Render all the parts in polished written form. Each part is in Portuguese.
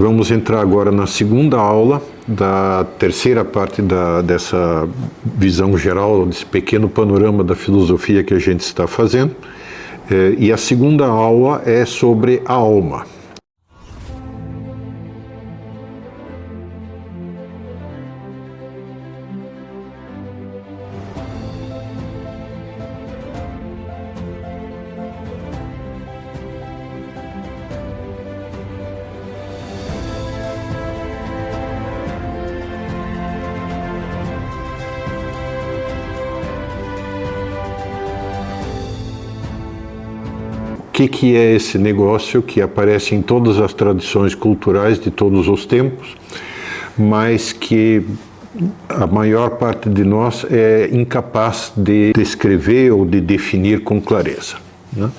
Vamos entrar agora na segunda aula da terceira parte dessa visão geral, desse pequeno panorama da filosofia que a gente está fazendo. E a segunda aula é sobre a alma. O que é esse negócio que aparece em todas as tradições culturais de todos os tempos, mas que a maior parte de nós é incapaz de descrever ou de definir com clareza, né?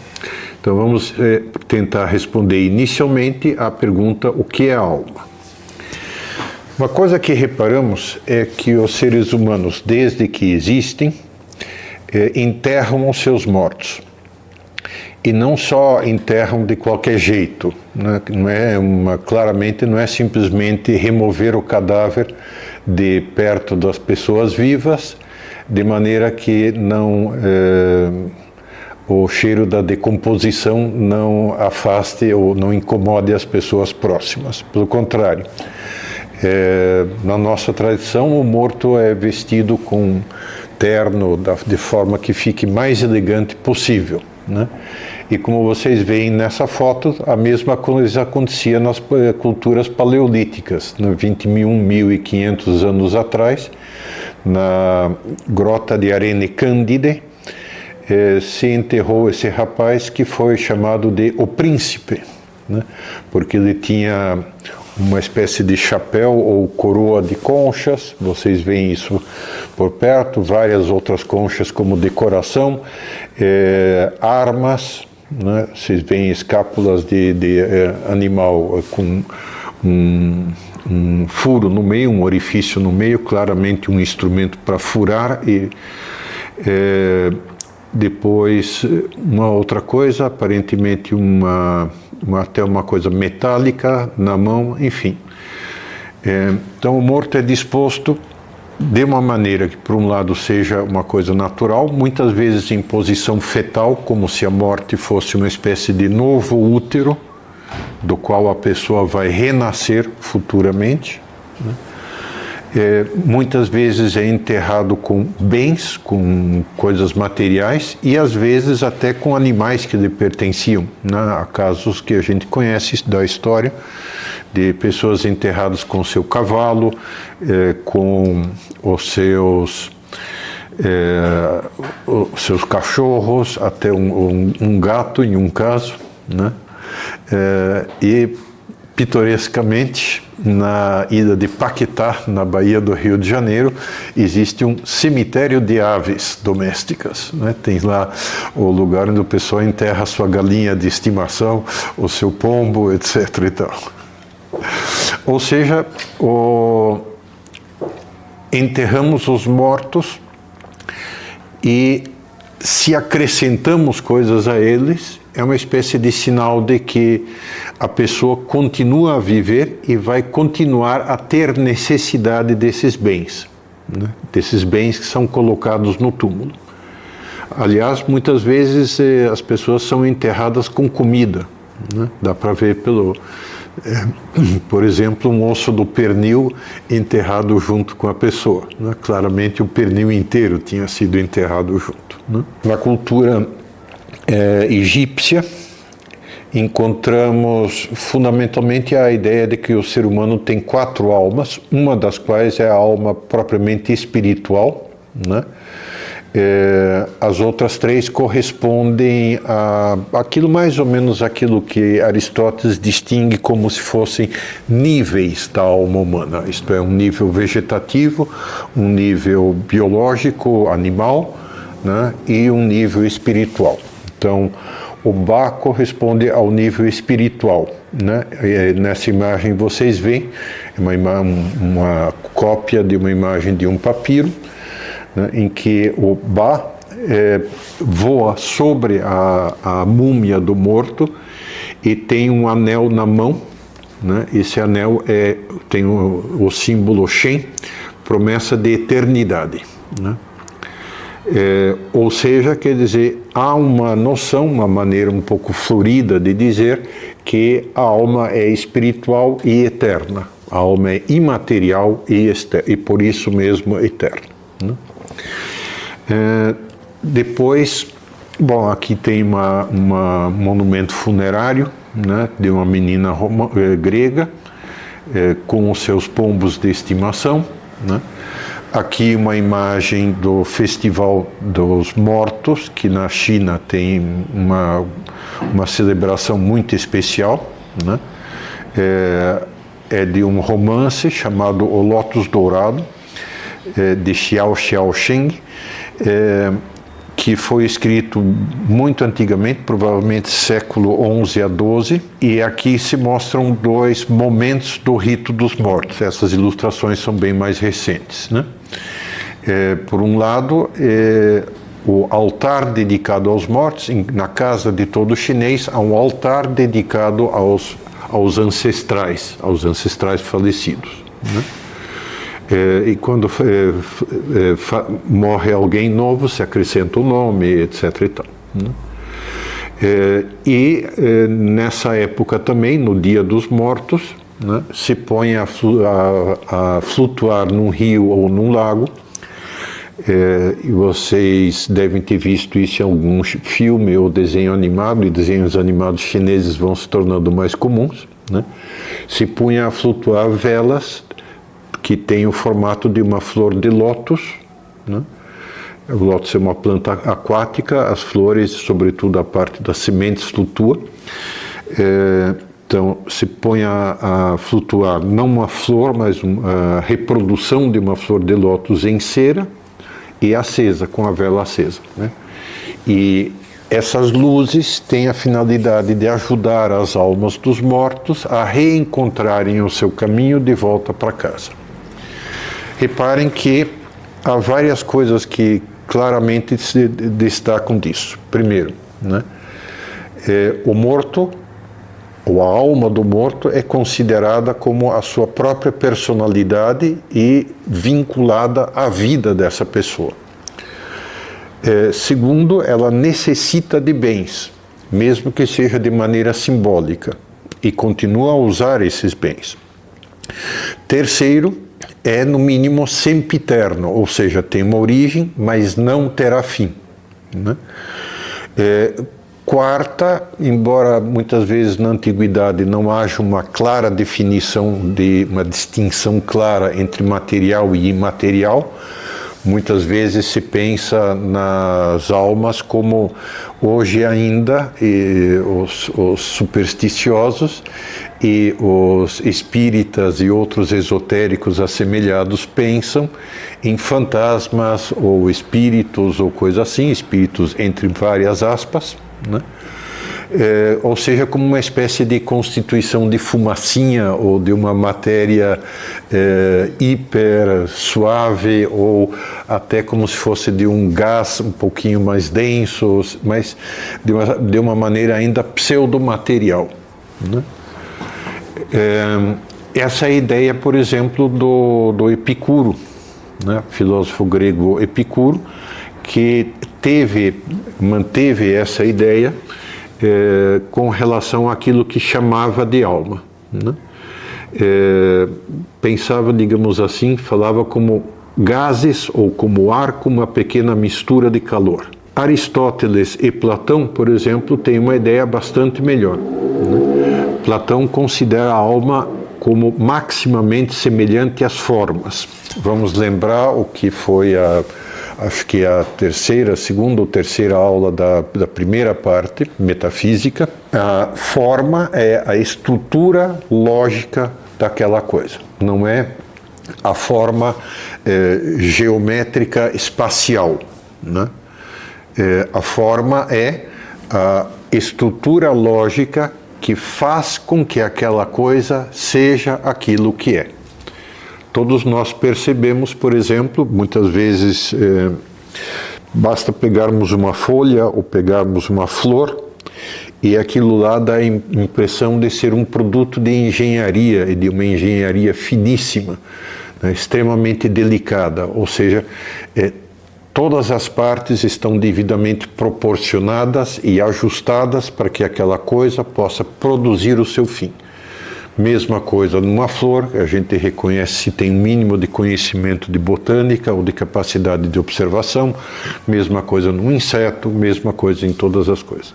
Então vamos tentar responder inicialmente à pergunta: o que é a alma? Uma coisa que reparamos é que os seres humanos, desde que existem, enterram os seus mortos. E não só enterram de qualquer jeito, né? Claramente não é simplesmente remover o cadáver de perto das pessoas vivas, de maneira que o cheiro da decomposição não afaste ou não incomode as pessoas próximas. Pelo contrário, na nossa tradição, o morto é vestido com terno de forma que fique mais elegante possível, né? E como vocês veem nessa foto, a mesma coisa acontecia nas culturas paleolíticas, 21.500 anos atrás, na grota de Arene Cândide, se enterrou esse rapaz que foi chamado de o príncipe, né? Porque ele tinha uma espécie de chapéu ou coroa de conchas, vocês veem isso por perto, várias outras conchas como decoração, armas, né? Vocês veem escápulas de animal com um furo no meio, um orifício no meio, claramente um instrumento para furar, e depois uma outra coisa, aparentemente até uma coisa metálica na mão, enfim. Então o morto é disposto de uma maneira que, por um lado, seja uma coisa natural, muitas vezes em posição fetal, como se a morte fosse uma espécie de novo útero, do qual a pessoa vai renascer futuramente, né? Muitas vezes é enterrado com bens, com coisas materiais, e às vezes até com animais que lhe pertenciam, né? Há casos que a gente conhece da história de pessoas enterradas com seu cavalo, com os seus cachorros, até um gato em um caso, né? E pitorescamente, na ilha de Paquetá, na Baía do Rio de Janeiro, existe um cemitério de aves domésticas, né? Tem lá o lugar onde o pessoal enterra a sua galinha de estimação, o seu pombo, etc. e tal. Ou seja, enterramos os mortos e, se acrescentamos coisas a eles, é uma espécie de sinal de que a pessoa continua a viver e vai continuar a ter necessidade desses bens, né? Desses bens que são colocados no túmulo. Aliás, muitas vezes as pessoas são enterradas com comida, né? Dá para ver por exemplo, um osso do pernil enterrado junto com a pessoa, né? Claramente o pernil inteiro tinha sido enterrado junto, né? Na cultura egípcia, encontramos fundamentalmente a ideia de que o ser humano tem 4 almas, uma das quais é a alma propriamente espiritual, né? As outras 3 correspondem mais ou menos aquilo que Aristóteles distingue como se fossem níveis da alma humana, isto é, um nível vegetativo, um nível biológico, animal, né? E um nível espiritual. Então, o Ba corresponde ao nível espiritual, né? Nessa imagem vocês veem uma cópia de uma imagem de um papiro, né, em que o Ba voa sobre a múmia do morto e tem um anel na mão, né? Esse anel tem o símbolo Shen, promessa de eternidade, né? Ou seja, quer dizer, há uma noção, uma maneira um pouco florida de dizer que a alma é espiritual e eterna. A alma é imaterial e por isso mesmo eterna, né? Depois, bom, aqui tem um monumento funerário, né, de uma menina grega com os seus pombos de estimação, né? Aqui uma imagem do Festival dos Mortos, que na China tem uma celebração muito especial, né? É de um romance chamado O Lótus Dourado, de Xiao Xiaosheng, que foi escrito muito antigamente, provavelmente século XI a XII, e aqui se mostram 2 momentos do rito dos mortos. Essas ilustrações são bem mais recentes, né? Por um lado, o altar dedicado aos mortos. Na casa de todo chinês há um altar dedicado aos ancestrais falecidos, né? E quando morre alguém novo, se acrescenta o nome, etc. e tal, né? Nessa época também, no Dia dos Mortos, né, se põe a flutuar num rio ou num lago. E vocês devem ter visto isso em algum filme ou desenho animado, e desenhos animados chineses vão se tornando mais comuns, né? Se punha a flutuar velas que tem o formato de uma flor de lótus, né? O lótus é uma planta aquática, as flores, sobretudo a parte das sementes, flutua. Então, se põe a flutuar não uma flor, mas a reprodução de uma flor de lótus em cera e acesa, com a vela acesa, né? E essas luzes têm a finalidade de ajudar as almas dos mortos a reencontrarem o seu caminho de volta para casa. Reparem que há várias coisas que claramente se destacam disso. Primeiro, né, o morto, ou a alma do morto, é considerada como a sua própria personalidade e vinculada à vida dessa pessoa. Segundo, ela necessita de bens, mesmo que seja de maneira simbólica, e continua a usar esses bens. Terceiro, é no mínimo sempiterno, ou seja, tem uma origem, mas não terá fim, né? Quarta, embora muitas vezes na antiguidade não haja uma clara definição, uma distinção clara entre material e imaterial, muitas vezes se pensa nas almas como hoje ainda os supersticiosos e os espíritas e outros esotéricos assemelhados pensam em fantasmas ou espíritos ou coisa assim, espíritos entre várias aspas, né? Ou seja, como uma espécie de constituição de fumacinha ou de uma matéria hiper suave, ou até como se fosse de um gás um pouquinho mais denso, mas de uma maneira ainda pseudomaterial, né? Essa é a ideia, por exemplo, do Epicuro, né? Filósofo grego Epicuro, que manteve essa ideia com relação àquilo que chamava de alma, né? Pensava, digamos assim, falava como gases ou como ar com uma pequena mistura de calor. Aristóteles e Platão, por exemplo, têm uma ideia bastante melhor, né? Platão considera a alma como maximamente semelhante às formas. Vamos lembrar o que foi acho que a segunda ou terceira aula da primeira parte, metafísica. A forma é a estrutura lógica daquela coisa, não é a forma geométrica espacial, né? A forma é a estrutura lógica que faz com que aquela coisa seja aquilo que é. Todos nós percebemos, por exemplo, muitas vezes basta pegarmos uma folha ou pegarmos uma flor e aquilo lá dá a impressão de ser um produto de engenharia, e de uma engenharia finíssima, né, extremamente delicada, ou seja, todas as partes estão devidamente proporcionadas e ajustadas para que aquela coisa possa produzir o seu fim. Mesma coisa numa flor, a gente reconhece se tem um mínimo de conhecimento de botânica ou de capacidade de observação, mesma coisa num inseto, mesma coisa em todas as coisas.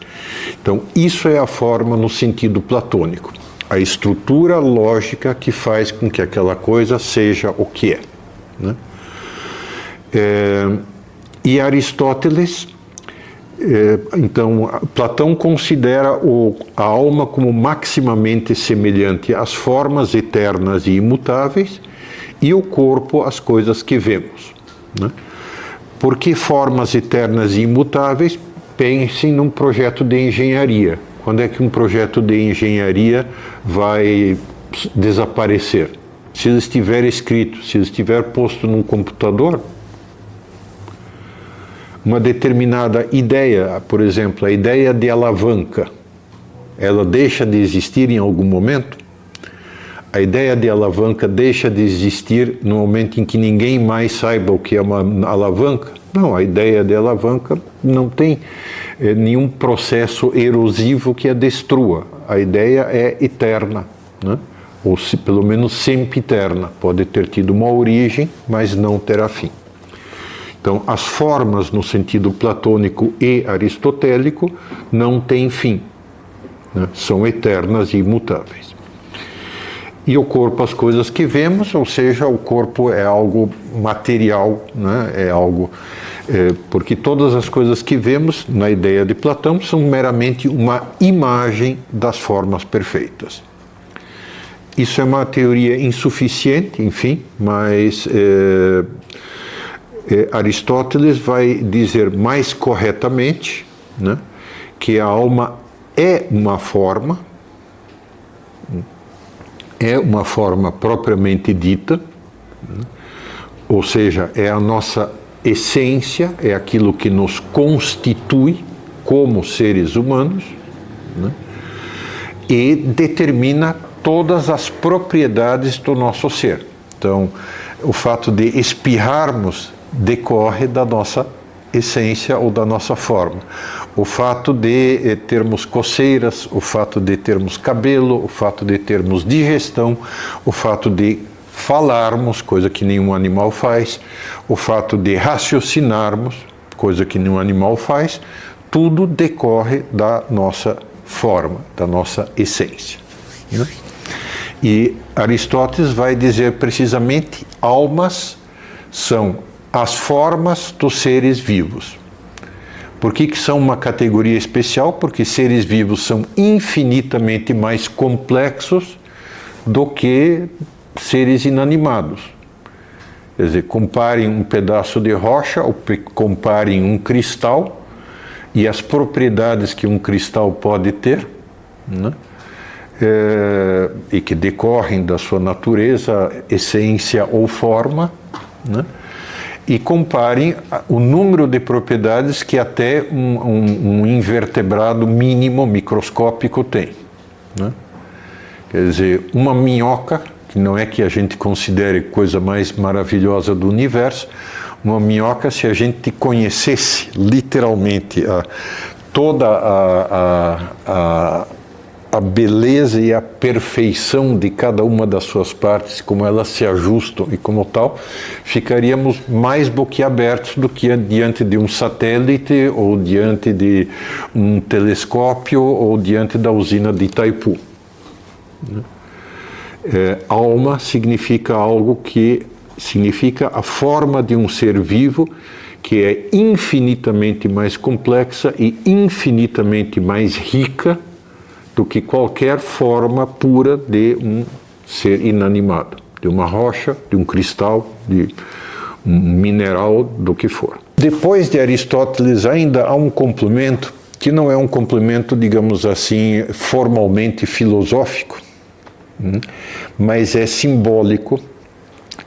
Então, isso é a forma no sentido platônico, a estrutura lógica que faz com que aquela coisa seja o que é, né? E Aristóteles, então, Platão considera a alma como maximamente semelhante às formas eternas e imutáveis e o corpo às coisas que vemos, né? Por que formas eternas e imutáveis? Pensem num projeto de engenharia. Quando é que um projeto de engenharia vai desaparecer? Se ele estiver escrito, se ele estiver posto num computador, uma determinada ideia, por exemplo, a ideia de alavanca, ela deixa de existir em algum momento? A ideia de alavanca deixa de existir no momento em que ninguém mais saiba o que é uma alavanca? Não, a ideia de alavanca não tem nenhum processo erosivo que a destrua. A ideia é eterna, né? Ou pelo menos sempiterna. Pode ter tido uma origem, mas não terá fim. Então, as formas no sentido platônico e aristotélico não têm fim, né? São eternas e imutáveis. E o corpo, as coisas que vemos, ou seja, o corpo é algo material, né? É algo... porque todas as coisas que vemos, na ideia de Platão, são meramente uma imagem das formas perfeitas. Isso é uma teoria insuficiente, enfim, mas... Aristóteles vai dizer mais corretamente, né, que a alma é uma forma propriamente dita, né, ou seja, é a nossa essência, é aquilo que nos constitui como seres humanos, né, e determina todas as propriedades do nosso ser. Então, o fato de espirrarmos decorre da nossa essência ou da nossa forma. O fato de termos coceiras, o fato de termos cabelo, o fato de termos digestão, o fato de falarmos, coisa que nenhum animal faz, o fato de raciocinarmos, coisa que nenhum animal faz, tudo decorre da nossa forma, da nossa essência, né? E Aristóteles vai dizer precisamente: almas são as formas dos seres vivos. Por que são uma categoria especial? Porque seres vivos são infinitamente mais complexos do que seres inanimados. Quer dizer, comparem um pedaço de rocha ou comparem um cristal e as propriedades que um cristal pode ter, né? E que decorrem da sua natureza, essência ou forma, né? E comparem o número de propriedades que até um invertebrado mínimo microscópico tem, né? Quer dizer, uma minhoca, que não é que a gente considere coisa mais maravilhosa do universo, uma minhoca, se a gente conhecesse literalmente toda a beleza e a perfeição de cada uma das suas partes, como elas se ajustam e como tal, ficaríamos mais boquiabertos do que diante de um satélite, ou diante de um telescópio, ou diante da usina de Itaipu. Alma significa algo que significa a forma de um ser vivo que é infinitamente mais complexa e infinitamente mais rica do que qualquer forma pura de um ser inanimado, de uma rocha, de um cristal, de um mineral, do que for. Depois de Aristóteles ainda há um complemento, que não é um complemento, digamos assim, formalmente filosófico, mas é simbólico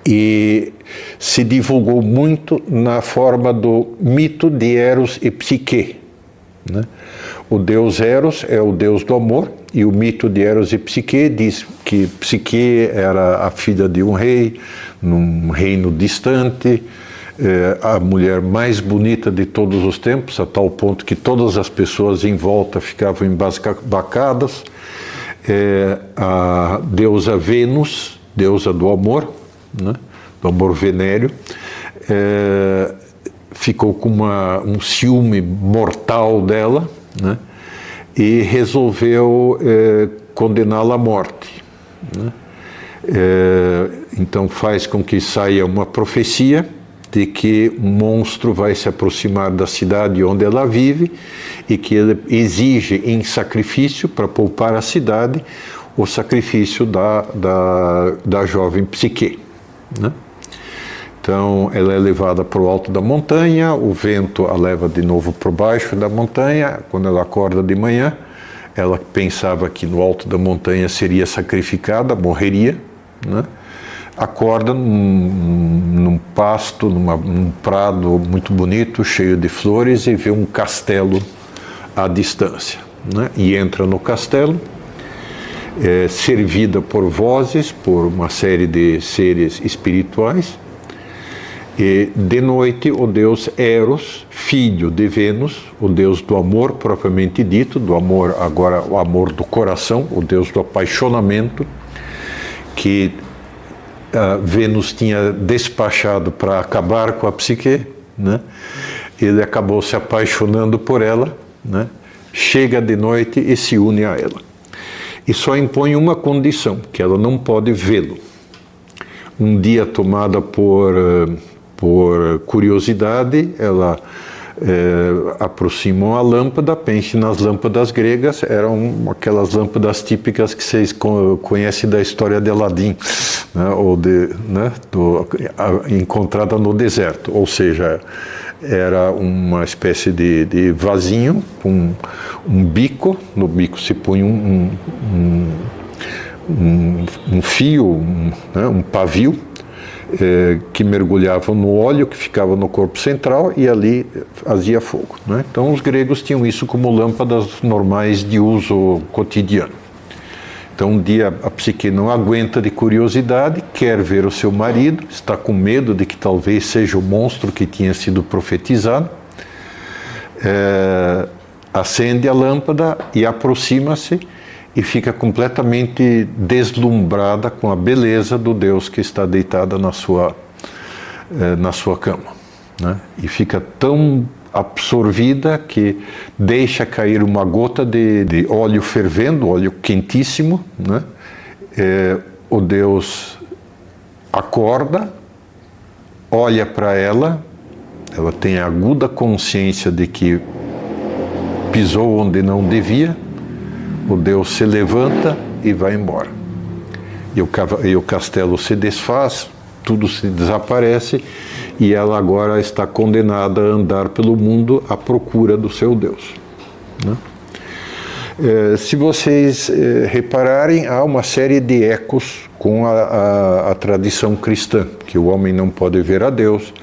e se divulgou muito na forma do mito de Eros e Psique, né? O deus Eros é o deus do amor, e o mito de Eros e Psique diz que Psique era a filha de um rei, num reino distante, a mulher mais bonita de todos os tempos, a tal ponto que todas as pessoas em volta ficavam embasbacadas. A deusa Vênus, deusa do amor, né? Do amor venéreo, ficou com um ciúme mortal dela, né? E resolveu condená-la à morte, né? Então faz com que saia uma profecia de que um monstro vai se aproximar da cidade onde ela vive e que ele exige em sacrifício, para poupar a cidade, o sacrifício da jovem Psique, né? Então ela é levada para o alto da montanha, o vento a leva de novo para baixo da montanha. Quando ela acorda de manhã, ela pensava que no alto da montanha seria sacrificada, morreria, né? Acorda num pasto, num prado muito bonito, cheio de flores, e vê um castelo à distância, né? E entra no castelo, servida por vozes, por uma série de seres espirituais. E de noite o deus Eros, filho de Vênus, o deus do amor propriamente dito, do amor, agora o amor do coração, o deus do apaixonamento, que Vênus tinha despachado para acabar com a Psique, né? Ele acabou se apaixonando por ela, né? Chega de noite e se une a ela. E só impõe uma condição, que ela não pode vê-lo. Um dia, tomada por curiosidade, ela aproximou a lâmpada. Pense nas lâmpadas gregas, eram aquelas lâmpadas típicas que vocês conhecem da história de Aladim, né? Ou encontrada no deserto, ou seja, era uma espécie de vasinho com um bico, no bico se punha um fio, um pavio, que mergulhavam no óleo que ficava no corpo central e ali fazia fogo, né? Então os gregos tinham isso como lâmpadas normais de uso cotidiano. Então um dia a Psique não aguenta de curiosidade, quer ver o seu marido, está com medo de que talvez seja o monstro que tinha sido profetizado, acende a lâmpada e aproxima-se, e fica completamente deslumbrada com a beleza do Deus que está deitada na sua cama, né? E fica tão absorvida que deixa cair uma gota de óleo fervendo, óleo quentíssimo, né? O Deus acorda, olha para ela, ela tem a aguda consciência de que pisou onde não devia. O Deus se levanta e vai embora. E o castelo se desfaz, tudo se desaparece, e ela agora está condenada a andar pelo mundo à procura do seu Deus, né? Se vocês repararem, há uma série de ecos com a tradição cristã, que o homem não pode ver a Deus,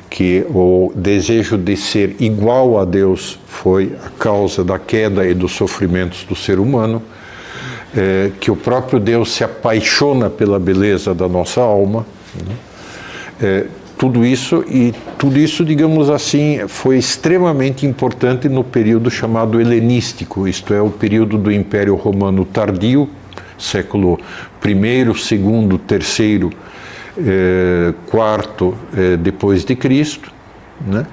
que o desejo de ser igual a Deus foi a causa da queda e dos sofrimentos do ser humano, que o próprio Deus se apaixona pela beleza da nossa alma, né? Tudo isso, digamos assim, foi extremamente importante no período chamado helenístico, isto é, o período do Império Romano tardio, século I, II, III, quarto depois de Cristo, né?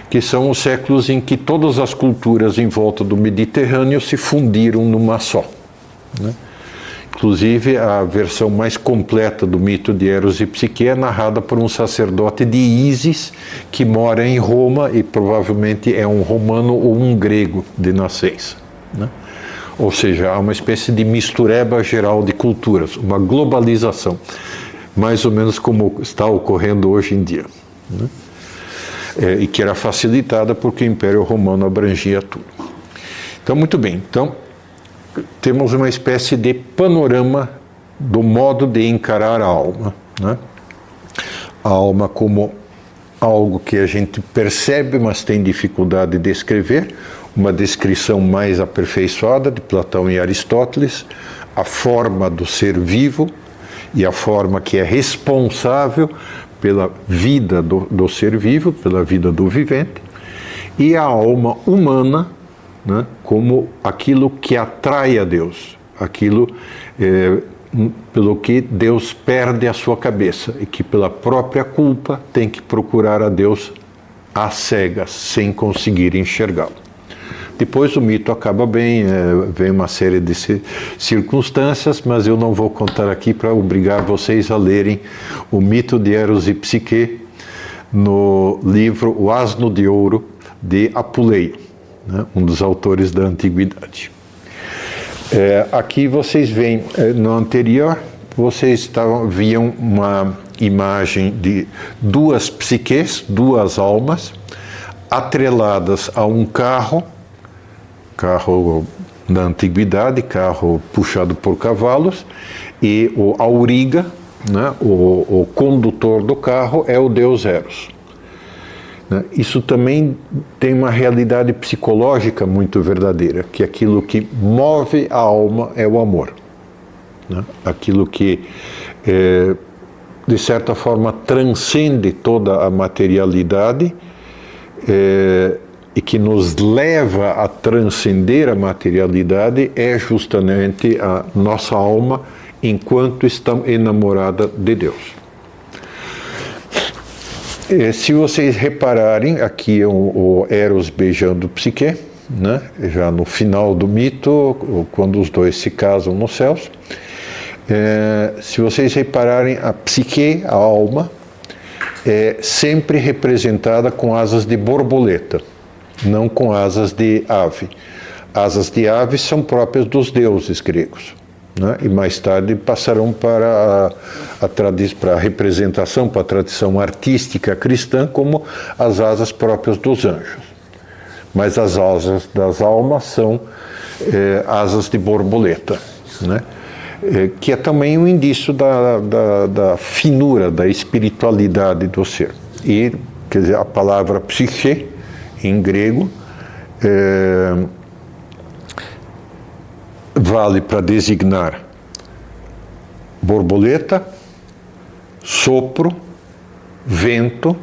Que são os séculos em que todas as culturas em volta do Mediterrâneo se fundiram numa só, né? Inclusive, a versão mais completa do mito de Eros e Psique é narrada por um sacerdote de Ísis que mora em Roma e provavelmente é um romano ou um grego de nascença, né? Ou seja, há uma espécie de mistureba geral de culturas, uma globalização, mais ou menos como está ocorrendo hoje em dia, né? E que era facilitada porque o Império Romano abrangia tudo. Então, muito bem. Então, temos uma espécie de panorama do modo de encarar a alma, né? A alma como algo que a gente percebe, mas tem dificuldade de descrever, uma descrição mais aperfeiçoada de Platão e Aristóteles, a forma do ser vivo e a forma que é responsável pela vida do ser vivo, pela vida do vivente, e a alma humana, né, como aquilo que atrai a Deus, aquilo pelo que Deus perde a sua cabeça e que pela própria culpa tem que procurar a Deus às cegas, sem conseguir enxergá-lo. Depois o mito acaba bem, vem uma série de circunstâncias, mas eu não vou contar aqui para obrigar vocês a lerem o mito de Eros e Psique no livro O Asno de Ouro, de Apuleio, né, um dos autores da Antiguidade. Aqui vocês veem, no anterior, vocês viam uma imagem de duas psiques, duas almas, atreladas a um carro da antiguidade, carro puxado por cavalos, e o auriga, né, o condutor do carro, é o deus Eros. Isso também tem uma realidade psicológica muito verdadeira, que aquilo que move a alma é o amor. Aquilo que, de certa forma, transcende toda a materialidade e que nos leva a transcender a materialidade é justamente a nossa alma enquanto está enamorada de Deus. Se vocês repararem, aqui é o Eros beijando Psique, né? Já no final do mito, quando os dois se casam nos céus. Se vocês repararem, a Psique, a alma, é sempre representada com asas de borboleta, não com asas de ave. Asas de ave são próprias dos deuses gregos, né? E mais tarde passarão para a representação, para a tradição artística cristã, como as asas próprias dos anjos. Mas as asas das almas são asas de borboleta, né? Que é também um indício da finura, da espiritualidade do ser. E, quer dizer, a palavra psique, em grego, vale para designar borboleta, sopro, vento,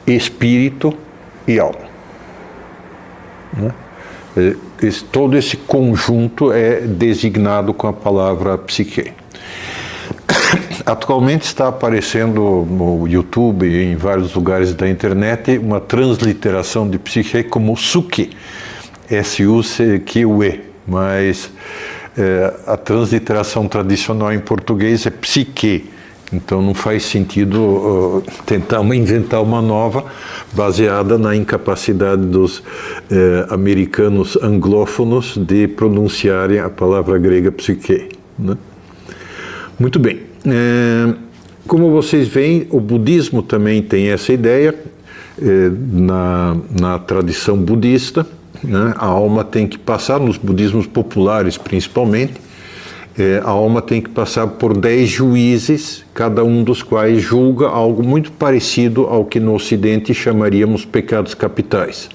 espírito e alma. Todo esse conjunto é designado com a palavra psique. Atualmente está aparecendo no YouTube e em vários lugares da internet uma transliteração de psique como suque, S-U-C-Q-U-E, mas a transliteração tradicional em português é psique. Então não faz sentido tentar inventar uma nova baseada na incapacidade dos americanos anglófonos de pronunciarem a palavra grega psique, né? Muito bem. Como vocês veem, o budismo também tem essa ideia. Na tradição budista, né, a alma tem que passar, nos budismos populares principalmente, a alma tem que passar por 10 juízes, cada um dos quais julga algo muito parecido ao que no Ocidente chamaríamos pecados capitais,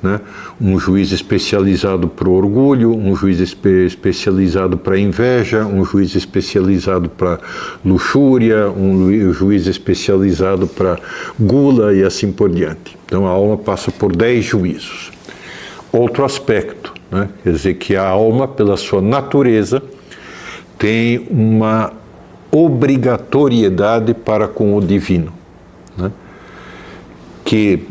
né? Um juiz especializado para o orgulho, um juiz especializado para a inveja, um juiz especializado para luxúria, um juiz especializado para gula e assim por diante. Então a alma passa por 10 juízos. Outro aspecto, né? Quer dizer que a alma, pela sua natureza, tem uma obrigatoriedade para com o divino, né? Que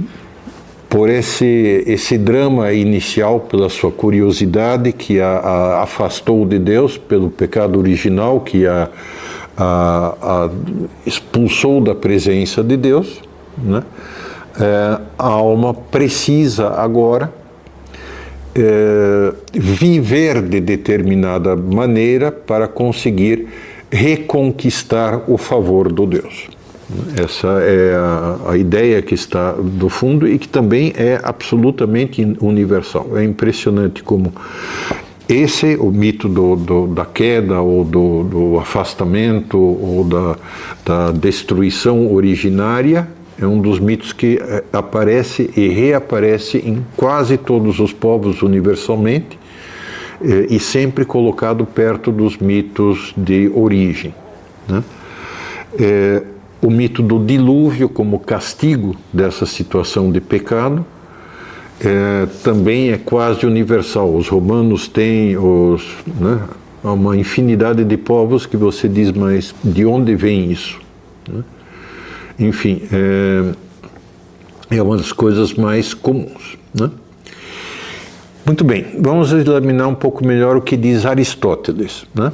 por esse drama inicial, pela sua curiosidade, que a afastou de Deus, pelo pecado original, que a expulsou da presença de Deus, né? A alma precisa agora viver de determinada maneira para conseguir reconquistar o favor do Deus. Essa é a ideia que está do fundo e que também é absolutamente universal. É impressionante como o mito da queda ou do afastamento ou da destruição originária É um dos mitos que aparece e reaparece em quase todos os povos universalmente, e sempre colocado perto dos mitos de origem, né? O mito do dilúvio como castigo dessa situação de pecado também é quase universal. Os romanos têm né, uma infinidade de povos que você diz, mas de onde vem isso? Né? Enfim, é uma das coisas mais comuns, né? Muito bem, vamos examinar um pouco melhor o que diz Aristóteles, né?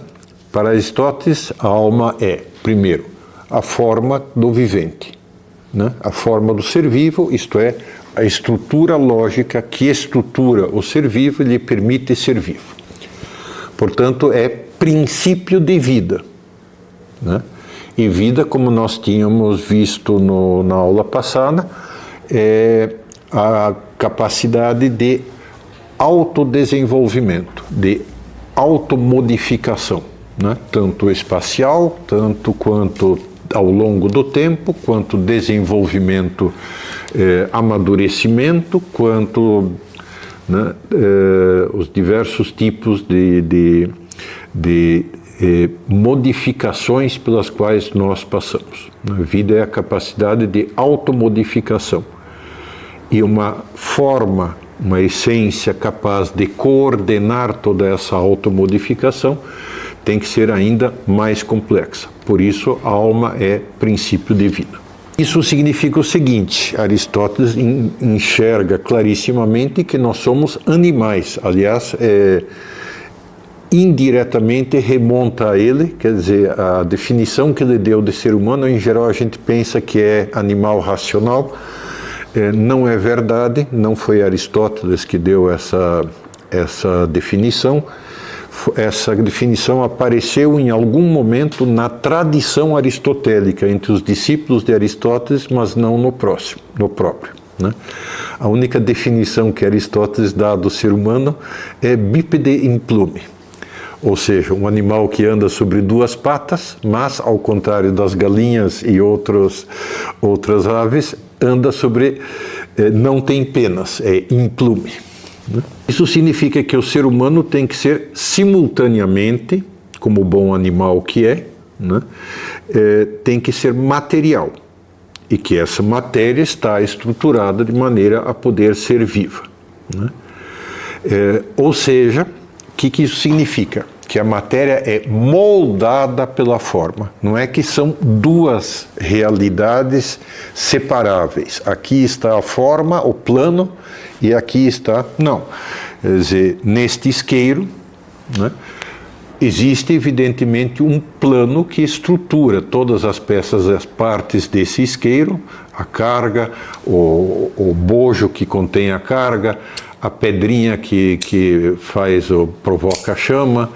Para Aristóteles, a alma é, primeiro, a forma do vivente, né? A forma do ser vivo, isto é, a estrutura lógica que estrutura o ser vivo e lhe permite ser vivo. Portanto, é princípio de vida, né? E vida, como nós tínhamos visto na aula passada, é a capacidade de autodesenvolvimento, de automodificação, né? Tanto espacial, tanto quanto ao longo do tempo, quanto desenvolvimento, amadurecimento, quanto, né, os diversos tipos de modificações pelas quais nós passamos. A vida é a capacidade de automodificação e uma forma, uma essência capaz de coordenar toda essa automodificação tem que ser ainda mais complexa. Por isso, a alma é princípio de vida. Isso significa o seguinte: Aristóteles enxerga clarissimamente que nós somos animais. Aliás, indiretamente remonta a ele, quer dizer, a definição que ele deu de ser humano, em geral a gente pensa que é animal racional. Não é verdade, não foi Aristóteles que deu essa definição. Essa definição apareceu em algum momento na tradição aristotélica, entre os discípulos de Aristóteles, mas não no próprio, né? A única definição que Aristóteles dá do ser humano é bípede in plume, ou seja, um animal que anda sobre duas patas, mas, ao contrário das galinhas e outras aves, anda sobre, não tem penas, é implume. Isso significa que o ser humano tem que ser simultaneamente, como bom animal que é, né, tem que ser material, e que essa matéria está estruturada de maneira a poder ser viva, né? Ou seja, o que isso significa? Que a matéria é moldada pela forma. Não é que são duas realidades separáveis. Aqui está a forma, o plano, e aqui está... Não. Quer dizer, neste isqueiro, né, existe evidentemente um plano que estrutura todas as peças, as partes desse isqueiro, a carga, o bojo que contém a carga, a pedrinha que provoca a chama,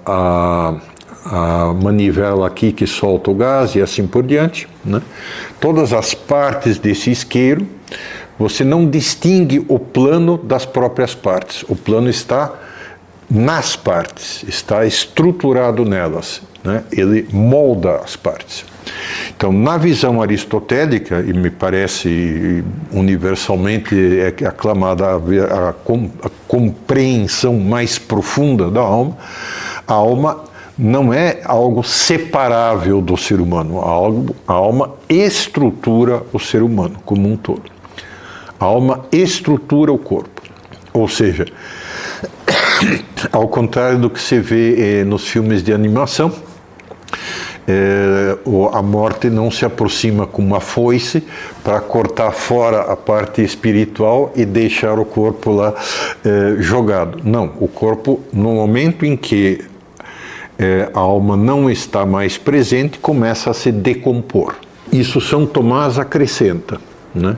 a manivela aqui que solta o gás e assim por diante, né? Todas as partes desse isqueiro, você não distingue o plano das próprias partes. O plano está nas partes, está estruturado nelas, né? Ele molda as partes. Então, na visão aristotélica, e me parece universalmente aclamada a compreensão mais profunda da alma, a alma não é algo separável do ser humano, a alma estrutura o ser humano como um todo. A alma estrutura o corpo, ou seja, ao contrário do que se vê nos filmes de animação, a morte não se aproxima com uma foice para cortar fora a parte espiritual e deixar o corpo lá jogado. Não, o corpo, no momento em que a alma não está mais presente, começa a se decompor. Isso São Tomás acrescenta, né?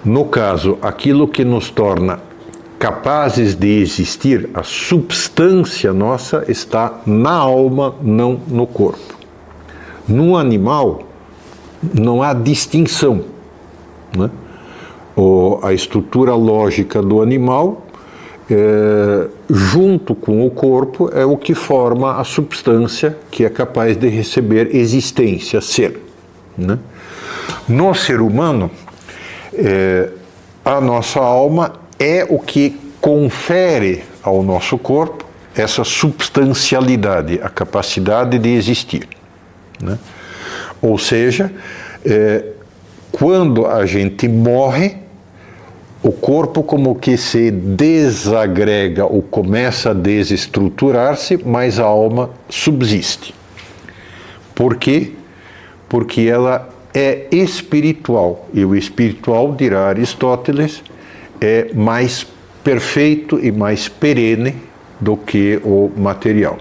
No caso, aquilo que nos torna capazes de existir, a substância nossa está na alma, não no corpo. No animal, não há distinção, né? A estrutura lógica do animal, junto com o corpo, é o que forma a substância que é capaz de receber existência, ser, né? No ser humano, a nossa alma é o que confere ao nosso corpo essa substancialidade, a capacidade de existir, né? Ou seja, quando a gente morre, o corpo como que se desagrega ou começa a desestruturar-se, mas a alma subsiste. Por quê? Porque ela é espiritual, e o espiritual, dirá Aristóteles, é mais perfeito e mais perene do que o material,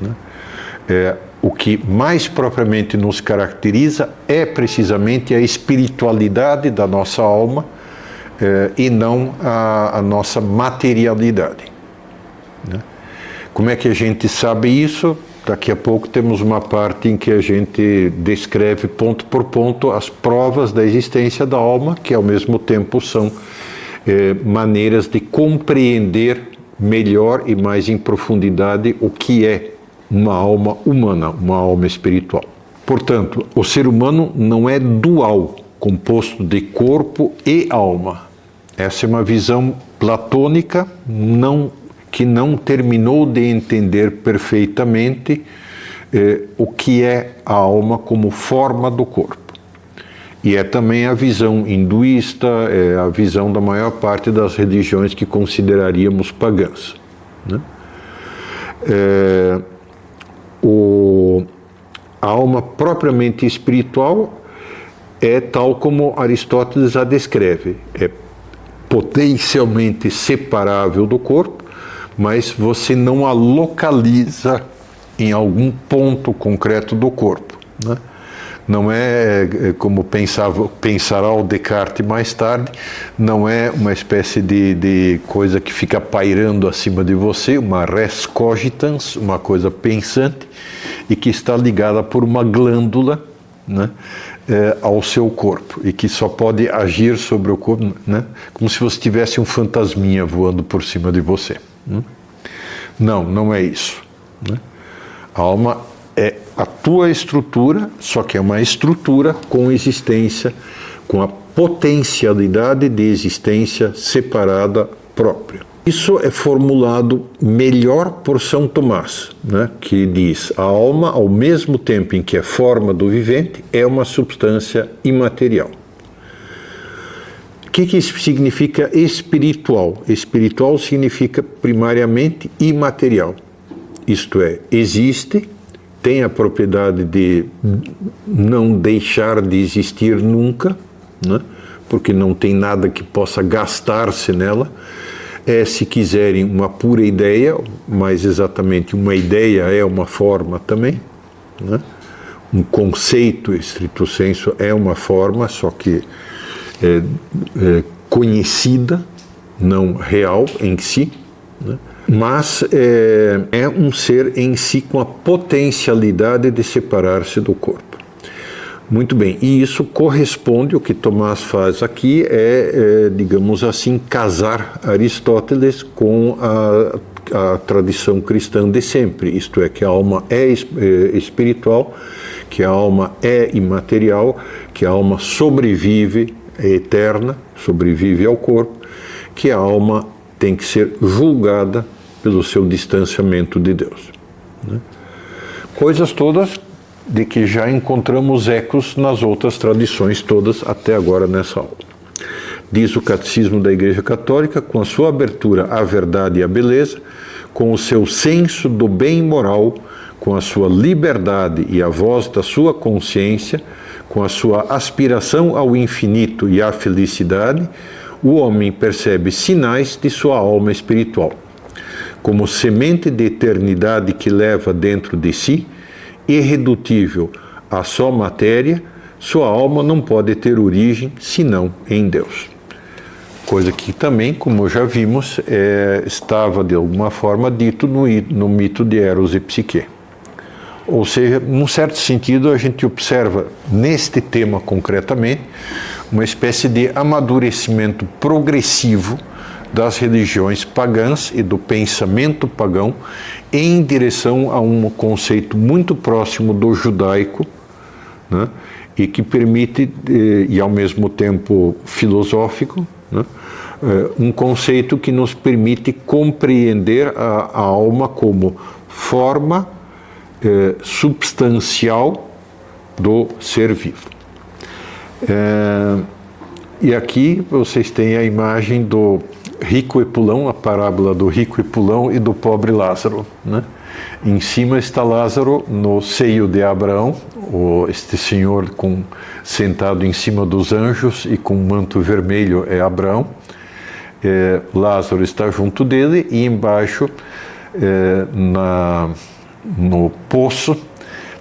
né? O que mais propriamente nos caracteriza é precisamente a espiritualidade da nossa alma, e não a nossa materialidade, né? Como é que a gente sabe isso? Daqui a pouco temos uma parte em que a gente descreve ponto por ponto as provas da existência da alma, que ao mesmo tempo são maneiras de compreender melhor e mais em profundidade o que é uma alma humana, uma alma espiritual. Portanto, o ser humano não é dual, composto de corpo e alma. Essa é uma visão platônica que não terminou de entender perfeitamente o que é a alma como forma do corpo. E é também a visão hinduísta, é a visão da maior parte das religiões que consideraríamos pagãs, né? A alma propriamente espiritual é tal como Aristóteles a descreve, é potencialmente separável do corpo, mas você não a localiza em algum ponto concreto do corpo, né? Não é como pensará o Descartes mais tarde, não é uma espécie de coisa que fica pairando acima de você, uma res cogitans, uma coisa pensante, e que está ligada por uma glândula, né, ao seu corpo, e que só pode agir sobre o corpo, né, como se você tivesse um fantasminha voando por cima de você, né? Não é isso, né? A alma é a tua estrutura, só que é uma estrutura com existência, com a potencialidade de existência separada própria. Isso é formulado melhor por São Tomás, né, que diz: a alma, ao mesmo tempo em que é forma do vivente, é uma substância imaterial. O que isso significa espiritual? Espiritual significa primariamente imaterial, isto é, existe, tem a propriedade de não deixar de existir nunca, né? Porque não tem nada que possa gastar-se nela. É, se quiserem, uma pura ideia, mais exatamente, uma ideia é uma forma também, né? Um conceito, estrito sensu, é uma forma, só que conhecida, não real em si, né? Mas é um ser em si com a potencialidade de separar-se do corpo. Muito bem, e isso corresponde, o que Tomás faz aqui digamos assim, casar Aristóteles com a tradição cristã de sempre, isto é, que a alma é espiritual, que a alma é imaterial, que a alma sobrevive, é eterna, sobrevive ao corpo, que a alma tem que ser julgada pelo seu distanciamento de Deus, né? Coisas todas de que já encontramos ecos nas outras tradições todas até agora nessa aula. Diz o Catecismo da Igreja Católica: com a sua abertura à verdade e à beleza, com o seu senso do bem moral, com a sua liberdade e a voz da sua consciência, com a sua aspiração ao infinito e à felicidade, o homem percebe sinais de sua alma espiritual. Como semente de eternidade que leva dentro de si, irredutível à só matéria, sua alma não pode ter origem senão em Deus. Coisa que também, como já vimos, estava de alguma forma dito no mito de Eros e Psique. Ou seja, num certo sentido, a gente observa neste tema concretamente uma espécie de amadurecimento progressivo das religiões pagãs e do pensamento pagão em direção a um conceito muito próximo do judaico, né? E que permite, e ao mesmo tempo filosófico, né? Um conceito que nos permite compreender a alma como forma substancial do ser vivo. E aqui vocês têm a imagem do rico e pulão, a parábola do rico e pulão e do pobre Lázaro, né? Em cima está Lázaro no seio de Abraão, este senhor sentado em cima dos anjos e com um manto vermelho é Abraão. Lázaro está junto dele e embaixo, no poço,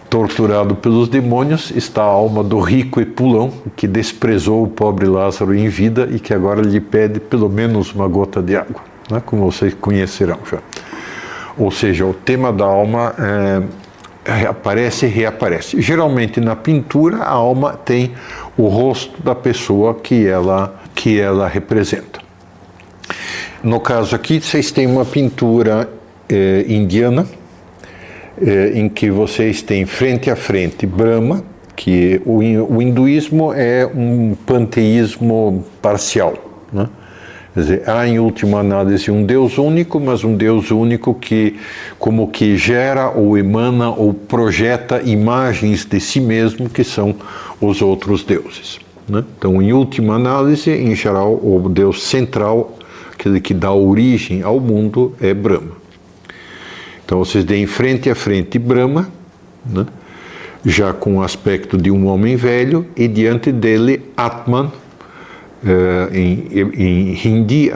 torturado pelos demônios, está a alma do rico e pulão, que desprezou o pobre Lázaro em vida e que agora lhe pede pelo menos uma gota de água, né? Como vocês conhecerão já. Ou seja, o tema da alma aparece e reaparece. Geralmente na pintura a alma tem o rosto da pessoa que ela representa. No caso aqui, vocês têm uma pintura indiana, em que vocês têm frente a frente Brahma, que o hinduísmo é um panteísmo parcial, né? Quer dizer, há em última análise um Deus único, mas um Deus único que como que gera ou emana ou projeta imagens de si mesmo que são os outros deuses, né? Então, em última análise, em geral, o Deus central, aquele que dá origem ao mundo, é Brahma. Então, vocês têm frente a frente Brahma, né? Já com o aspecto de um homem velho, e diante dele Atman, em Hindi,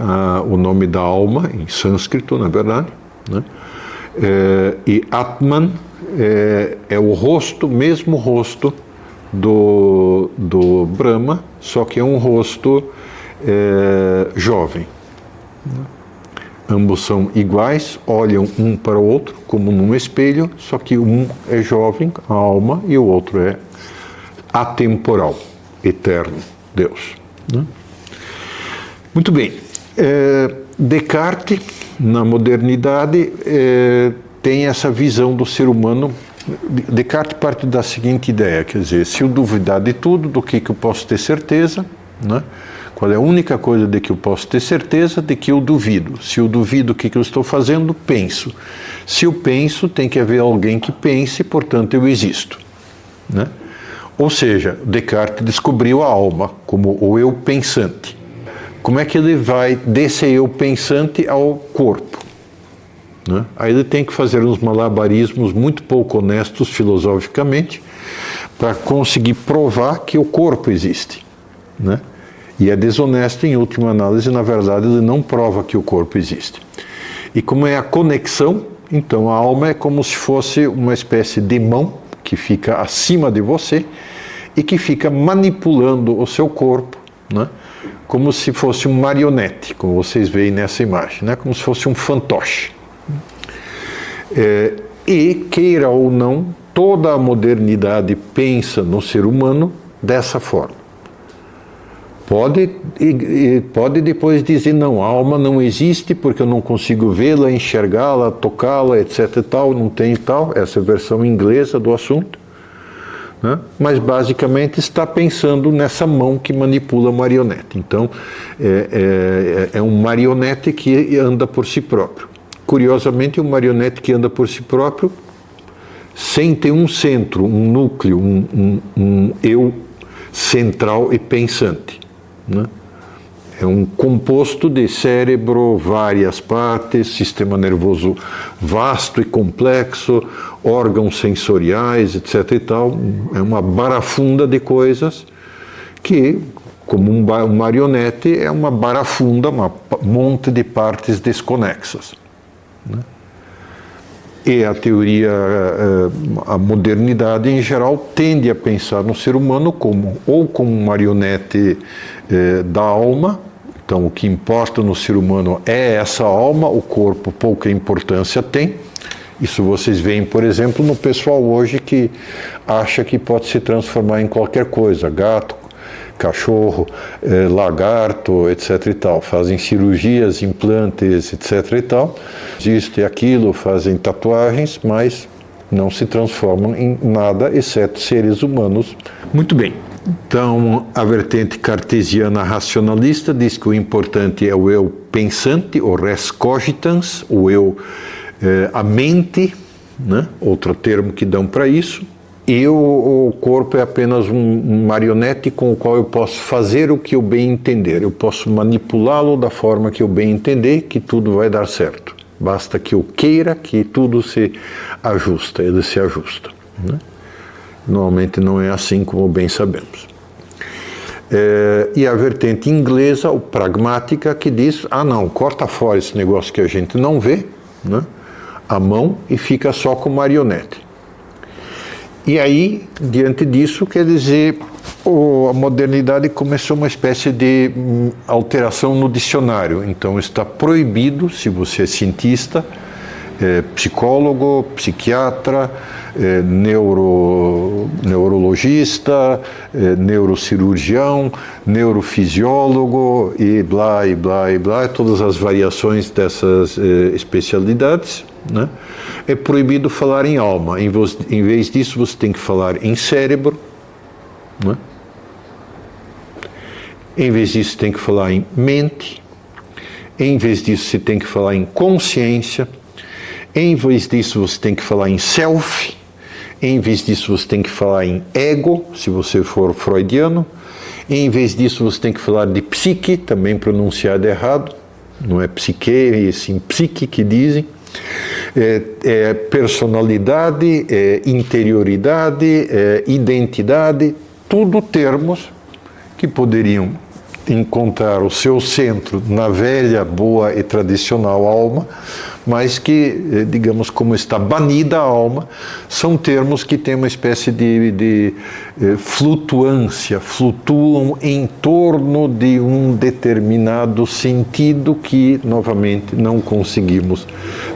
o nome da alma, em sânscrito, na verdade, né? E Atman é o rosto, mesmo rosto do Brahma, só que é um rosto jovem, né? Ambos são iguais, olham um para o outro como num espelho, só que um é jovem, a alma, e o outro é atemporal, eterno, Deus, né? Muito bem. Descartes, na modernidade, tem essa visão do ser humano. Descartes parte da seguinte ideia, quer dizer, se eu duvidar de tudo, do que eu posso ter certeza, né? Qual é a única coisa de que eu posso ter certeza? De que eu duvido. Se eu duvido, o que eu estou fazendo? Penso. Se eu penso, tem que haver alguém que pense, portanto eu existo, né? Ou seja, Descartes descobriu a alma como o eu pensante. Como é que ele vai desse eu pensante ao corpo, né? Aí ele tem que fazer uns malabarismos muito pouco honestos filosoficamente para conseguir provar que o corpo existe, né? E é desonesto, em última análise, na verdade, ele não prova que o corpo existe. E como é a conexão, então a alma é como se fosse uma espécie de mão que fica acima de você e que fica manipulando o seu corpo, né? Como se fosse um marionete, como vocês veem nessa imagem, né? Como se fosse um fantoche. E, queira ou não, toda a modernidade pensa no ser humano dessa forma. Pode depois dizer, não, a alma não existe porque eu não consigo vê-la, enxergá-la, tocá-la, etc e tal, não tem tal, essa é a versão inglesa do assunto, né? Mas basicamente está pensando nessa mão que manipula a marionete. Então, é um marionete que anda por si próprio. Curiosamente, um marionete que anda por si próprio, sem ter um centro, um núcleo, um eu central e pensante, né? É um composto de cérebro, várias partes, sistema nervoso vasto e complexo, órgãos sensoriais, etc. e tal. É uma barafunda de coisas que, como um marionete, é uma barafunda, um monte de partes desconexas, né? E a teoria, a modernidade em geral, tende a pensar no ser humano como um marionete da alma. Então, o que importa no ser humano é essa alma, o corpo pouca importância tem. Isso vocês veem, por exemplo, no pessoal hoje que acha que pode se transformar em qualquer coisa, gato, cachorro, lagarto, etc. e tal. Fazem cirurgias, implantes, etc. e tal. Isto e aquilo, fazem tatuagens, mas não se transformam em nada, exceto seres humanos. Muito bem. Então, a vertente cartesiana racionalista diz que o importante é o eu pensante, o res cogitans, o eu, a mente, né? Outro termo que dão para isso. E o corpo é apenas um marionete com o qual eu posso fazer o que eu bem entender. Eu posso manipulá-lo da forma que eu bem entender, que tudo vai dar certo. Basta que eu queira que tudo se ajusta, ele se ajusta, né? Normalmente não é assim, como bem sabemos. E a vertente inglesa, o pragmática, que diz, não, corta fora esse negócio que a gente não vê, né? A mão, e fica só com marionete. E aí, diante disso, quer dizer, a modernidade começou uma espécie de alteração no dicionário. Então está proibido, se você é cientista, psicólogo, psiquiatra, neurologista, neurocirurgião, neurofisiólogo e blá, e blá, e blá, todas as variações dessas especialidades, né? É proibido falar em alma. Em vez disso, você tem que falar em cérebro, né? Em vez disso, tem que falar em mente. Em vez disso, você tem que falar em consciência. Em vez disso, você tem que falar em self. Em vez disso, você tem que falar em ego, se você for freudiano. Em vez disso, você tem que falar de psique, também pronunciado errado. Não é psique, é sim psique que dizem. Personalidade, interioridade, identidade, tudo termos que poderiam encontrar o seu centro na velha, boa e tradicional alma, mas que, digamos, como está banida a alma, são termos que têm uma espécie de flutuância, flutuam em torno de um determinado sentido que, novamente, não conseguimos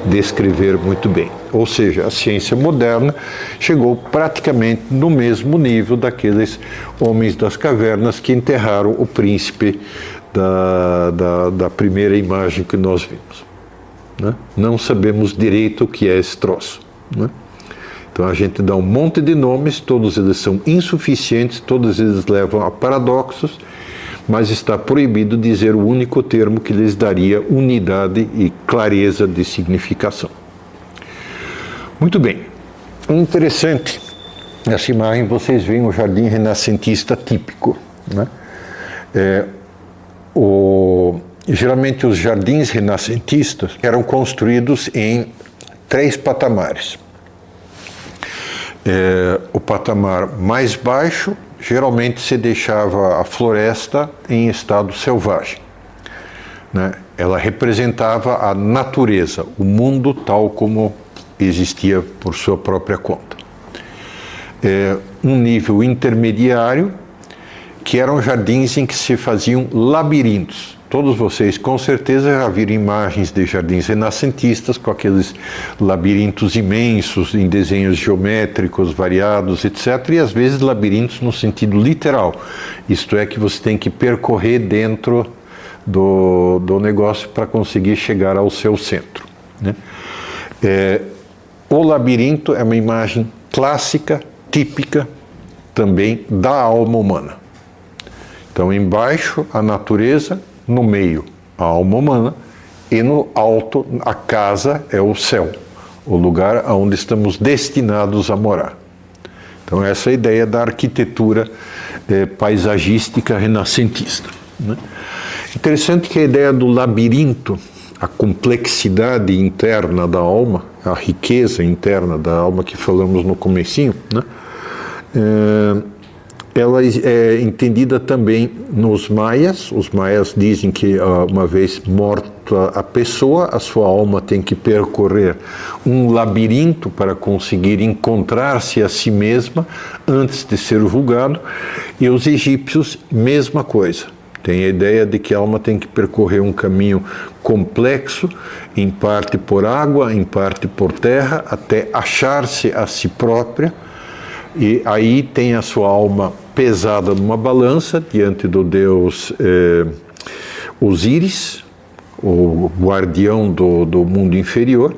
descrever muito bem. Ou seja, a ciência moderna chegou praticamente no mesmo nível daqueles homens das cavernas que enterraram o príncipe da primeira imagem que nós vimos, né? Não sabemos direito o que é esse troço, né? Então a gente dá um monte de nomes, todos eles são insuficientes, todos eles levam a paradoxos, mas está proibido dizer o único termo que lhes daria unidade e clareza de significação. Muito bem. Interessante, nessa imagem vocês veem o jardim renascentista típico, né? Geralmente os jardins renascentistas eram construídos em 3 patamares. O patamar mais baixo, geralmente se deixava a floresta em estado selvagem, né? Ela representava a natureza, o mundo tal como existia por sua própria conta. Um nível intermediário, que eram jardins em que se faziam labirintos. Todos vocês, com certeza, já viram imagens de jardins renascentistas com aqueles labirintos imensos em desenhos geométricos variados, etc. E às vezes labirintos no sentido literal. Isto é, que você tem que percorrer dentro do negócio para conseguir chegar ao seu centro, né? O labirinto é uma imagem clássica, típica também da alma humana. Então, embaixo, a natureza, no meio, a alma humana, e no alto, a casa é o céu, o lugar onde estamos destinados a morar. Então, essa é a ideia da arquitetura paisagística renascentista, né? Interessante que a ideia do labirinto, a complexidade interna da alma, a riqueza interna da alma que falamos no comecinho, né? Ela é entendida também nos maias. Os maias dizem que uma vez morta a pessoa, a sua alma tem que percorrer um labirinto para conseguir encontrar-se a si mesma antes de ser julgado. E os egípcios, mesma coisa. Tem a ideia de que a alma tem que percorrer um caminho complexo, em parte por água, em parte por terra, até achar-se a si própria. E aí tem a sua alma pesada numa balança diante do deus Osíris, o guardião do mundo inferior,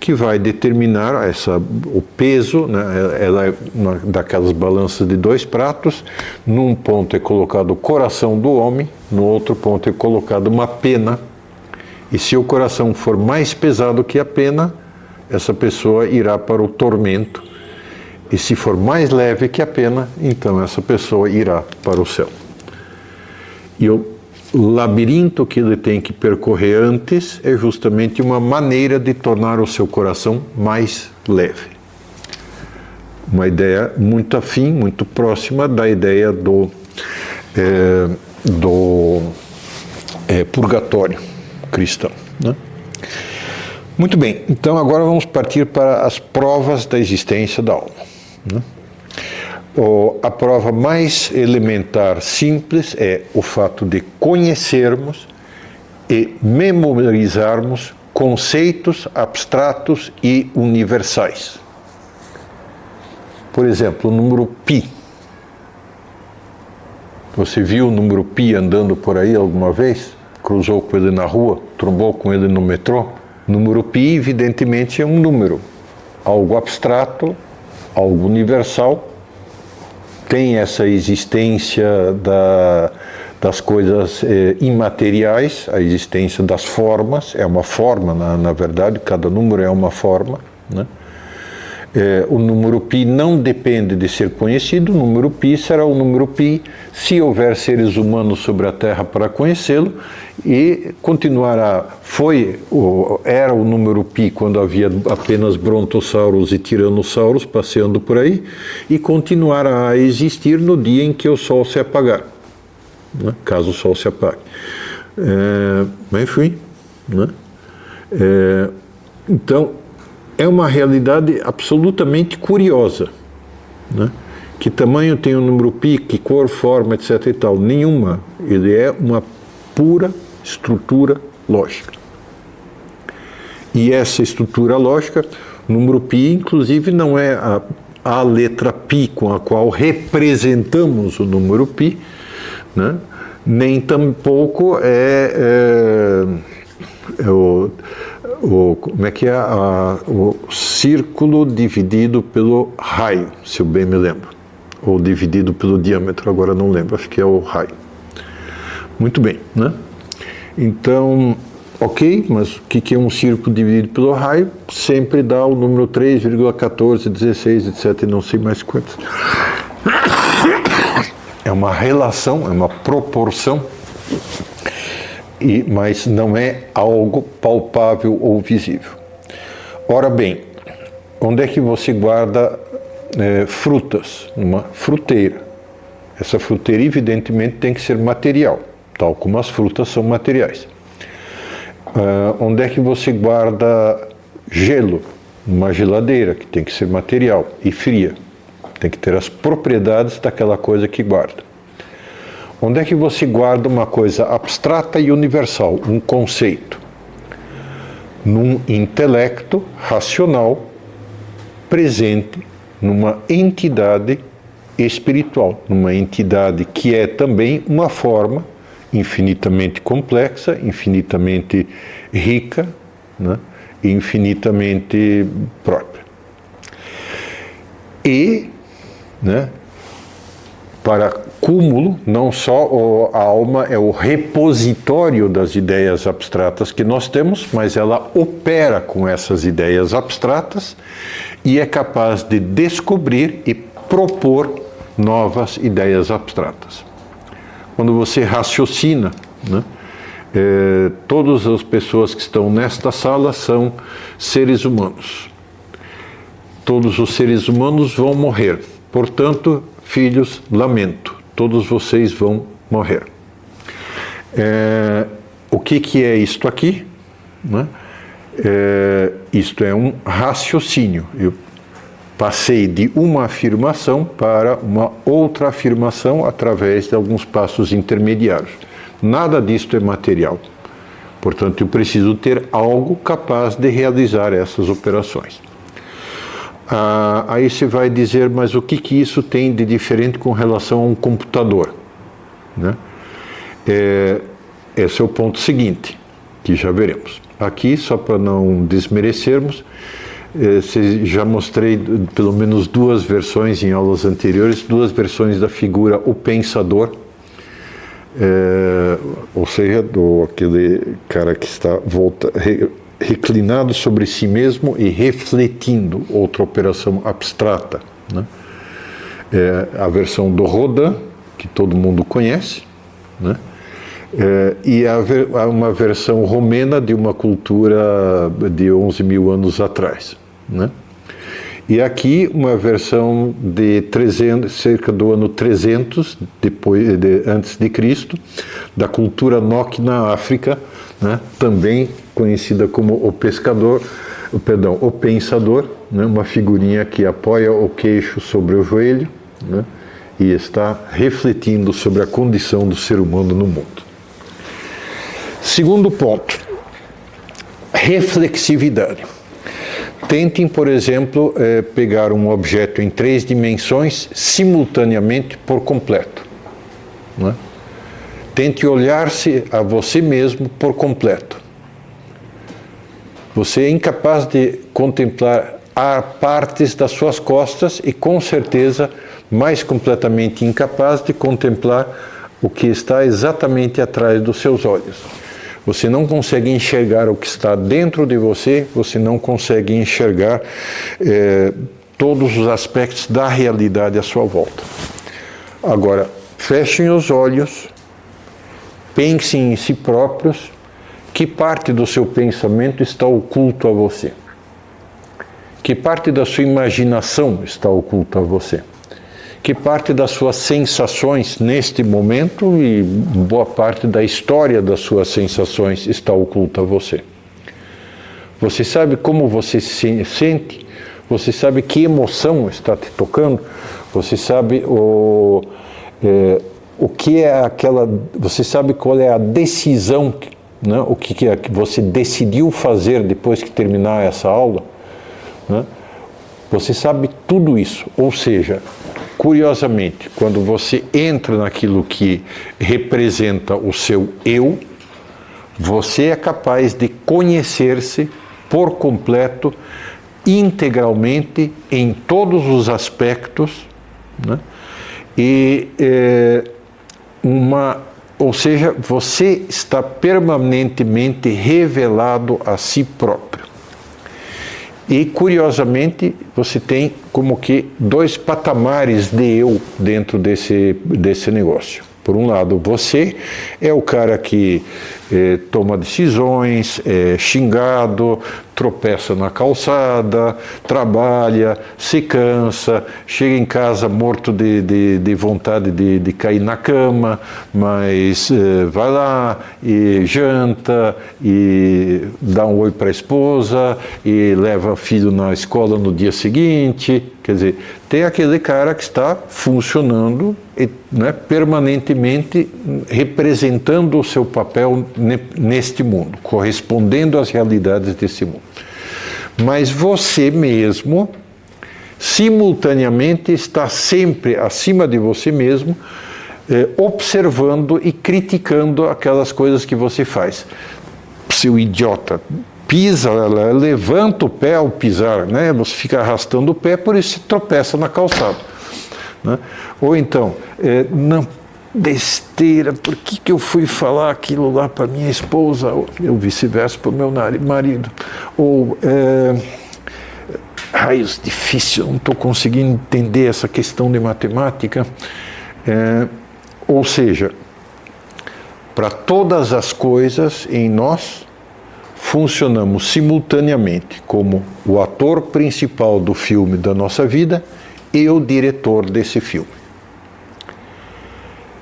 que vai determinar o peso, né? Ela é daquelas balanças de 2 pratos. Num ponto é colocado o coração do homem, no outro ponto é colocado uma pena. E se o coração for mais pesado que a pena, essa pessoa irá para o tormento. E se for mais leve que a pena, então essa pessoa irá para o céu. E o labirinto que ele tem que percorrer antes é justamente uma maneira de tornar o seu coração mais leve. Uma ideia muito afim, muito próxima da ideia do purgatório cristão, né? Muito bem, então agora vamos partir para as provas da existência da alma, né? A prova mais elementar, simples, é o fato de conhecermos e memorizarmos conceitos abstratos e universais. Por exemplo, o número π. Você viu o número π andando por aí alguma vez? Cruzou com ele na rua? Trombou com ele no metrô? O número π, evidentemente, é um número. Algo abstrato, algo universal. Tem essa existência das coisas imateriais, a existência das formas, é uma forma, na verdade, cada número é uma forma, né? O número π não depende de ser conhecido, o número π será o número π se houver seres humanos sobre a Terra para conhecê-lo, e continuará, era o número π quando havia apenas brontossauros e tiranossauros passeando por aí, e continuará a existir no dia em que o Sol se apagar, né? Caso o Sol se apague. Enfim, né? Então, é uma realidade absolutamente curiosa, né? Que tamanho tem o número π, que cor, forma, etc. e tal? Nenhuma. Ele é uma pura estrutura lógica. E essa estrutura lógica, o número π, inclusive, não é a letra π com a qual representamos o número π, né? Nem tampouco como é que é o círculo dividido pelo raio, se eu bem me lembro, ou dividido pelo diâmetro, agora não lembro, acho que é o raio. Muito bem, né? Então, ok, mas o que é um círculo dividido pelo raio? Sempre dá o número 3,14, 16, etc, não sei mais quantos. É uma relação, é uma proporção, mas não é algo palpável ou visível. Ora bem, onde é que você guarda frutas? Numa fruteira. Essa fruteira, evidentemente, tem que ser material, tal como as frutas são materiais. Onde é que você guarda gelo? Numa geladeira, que tem que ser material e fria. Tem que ter as propriedades daquela coisa que guarda. Onde é que você guarda uma coisa abstrata e universal, um conceito? Num intelecto racional presente numa entidade espiritual, numa entidade que é também uma forma infinitamente complexa, infinitamente rica, né? Infinitamente própria. E, né, para cúmulo, não só a alma é o repositório das ideias abstratas que nós temos, mas ela opera com essas ideias abstratas e é capaz de descobrir e propor novas ideias abstratas. Quando você raciocina, né, todas as pessoas que estão nesta sala são seres humanos. Todos os seres humanos vão morrer. Portanto, filhos, lamento, todos vocês vão morrer. O que é isto aqui? Né? Isto é um raciocínio. Eu passei de uma afirmação para uma outra afirmação através de alguns passos intermediários. Nada disto é material. Portanto, eu preciso ter algo capaz de realizar essas operações. Aí você vai dizer, mas o que isso tem de diferente com relação a um computador? Né? Esse é o ponto seguinte, que já veremos. Aqui, só para não desmerecermos, já mostrei pelo menos duas versões em aulas anteriores, duas versões da figura o pensador, ou seja, aquele cara que está reclinado sobre si mesmo e refletindo outra operação abstrata, né? A versão do Rodin, que todo mundo conhece, né? E uma versão romena de uma cultura de 11 mil anos atrás, né? E aqui uma versão de cerca do ano 300 antes de Cristo, da cultura Nok na África, né? Também conhecida como o pensador, né? Uma figurinha que apoia o queixo sobre o joelho, né? E está refletindo sobre a condição do ser humano no mundo. Segundo ponto, reflexividade. Tentem, por exemplo, pegar um objeto em 3 dimensões simultaneamente por completo, né? Tente olhar-se a você mesmo por completo. Você é incapaz de contemplar partes das suas costas e, com certeza, mais completamente incapaz de contemplar o que está exatamente atrás dos seus olhos. Você não consegue enxergar o que está dentro de você, você não consegue enxergar todos os aspectos da realidade à sua volta. Agora, fechem os olhos, pensem em si próprios, que parte do seu pensamento está oculto a você? Que parte da sua imaginação está oculta a você? Que parte das suas sensações neste momento e boa parte da história das suas sensações está oculta a você? Você sabe como você se sente? Você sabe que emoção está te tocando? Você sabe o que é aquela... Você sabe qual é a decisão, né? O que você decidiu fazer depois que terminar essa aula, né? Você sabe tudo isso, ou seja... Curiosamente, quando você entra naquilo que representa o seu eu, você é capaz de conhecer-se por completo, integralmente, em todos os aspectos, né? Ou seja, você está permanentemente revelado a si próprio. E, curiosamente, você tem como que 2 patamares de eu dentro desse negócio. Por um lado, você é o cara que toma decisões, é xingado, tropeça na calçada, trabalha, se cansa, chega em casa morto de vontade de cair na cama, mas vai lá e janta, e dá um oi para a esposa, e leva o filho na escola no dia seguinte. Quer dizer, tem aquele cara que está funcionando, né, permanentemente representando o seu papel neste mundo, correspondendo às realidades desse mundo. Mas você mesmo, simultaneamente, está sempre acima de você mesmo, observando e criticando aquelas coisas que você faz. Seu idiota, pisa, levanta o pé ao pisar, né? Você fica arrastando o pé, por isso você tropeça na calçada, né? Ou então, não, besteira, por que eu fui falar aquilo lá para minha esposa, ou vice-versa para o meu marido, ou raios, difícil, não estou conseguindo entender essa questão de matemática, ou seja, para todas as coisas em nós, funcionamos simultaneamente como o ator principal do filme da nossa vida e o diretor desse filme.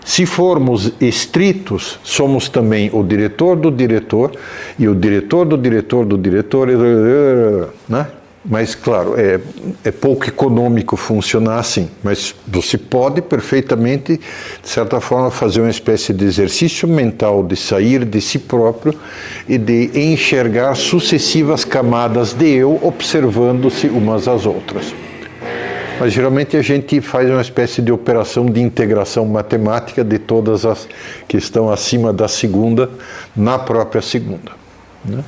Se formos estritos, somos também o diretor do diretor e o diretor do diretor do diretor, né? Mas, claro, é pouco econômico funcionar assim, mas você pode perfeitamente, de certa forma, fazer uma espécie de exercício mental de sair de si próprio e de enxergar sucessivas camadas de eu observando-se umas às outras. Mas, geralmente, a gente faz uma espécie de operação de integração matemática de todas as que estão acima da segunda, na própria segunda, né?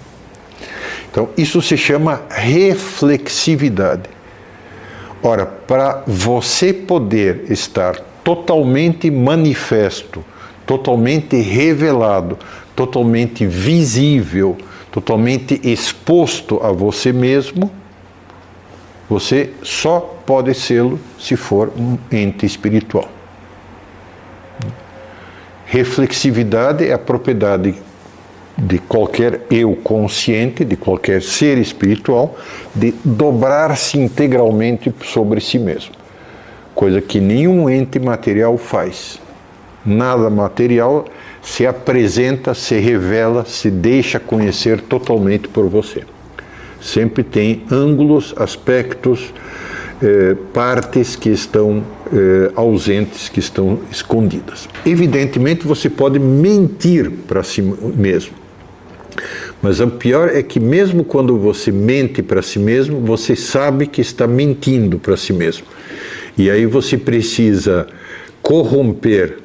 Então, isso se chama reflexividade. Ora, para você poder estar totalmente manifesto, totalmente revelado, totalmente visível, totalmente exposto a você mesmo, você só pode sê-lo se for um ente espiritual. Reflexividade é a propriedade de qualquer eu consciente, de qualquer ser espiritual, de dobrar-se integralmente sobre si mesmo. Coisa que nenhum ente material faz. Nada material se apresenta, se revela, se deixa conhecer totalmente por você. Sempre tem ângulos, aspectos, partes que estão ausentes, que estão escondidas. Evidentemente, você pode mentir para si mesmo. Mas o pior é que mesmo quando você mente para si mesmo, você sabe que está mentindo para si mesmo. E aí você precisa corromper,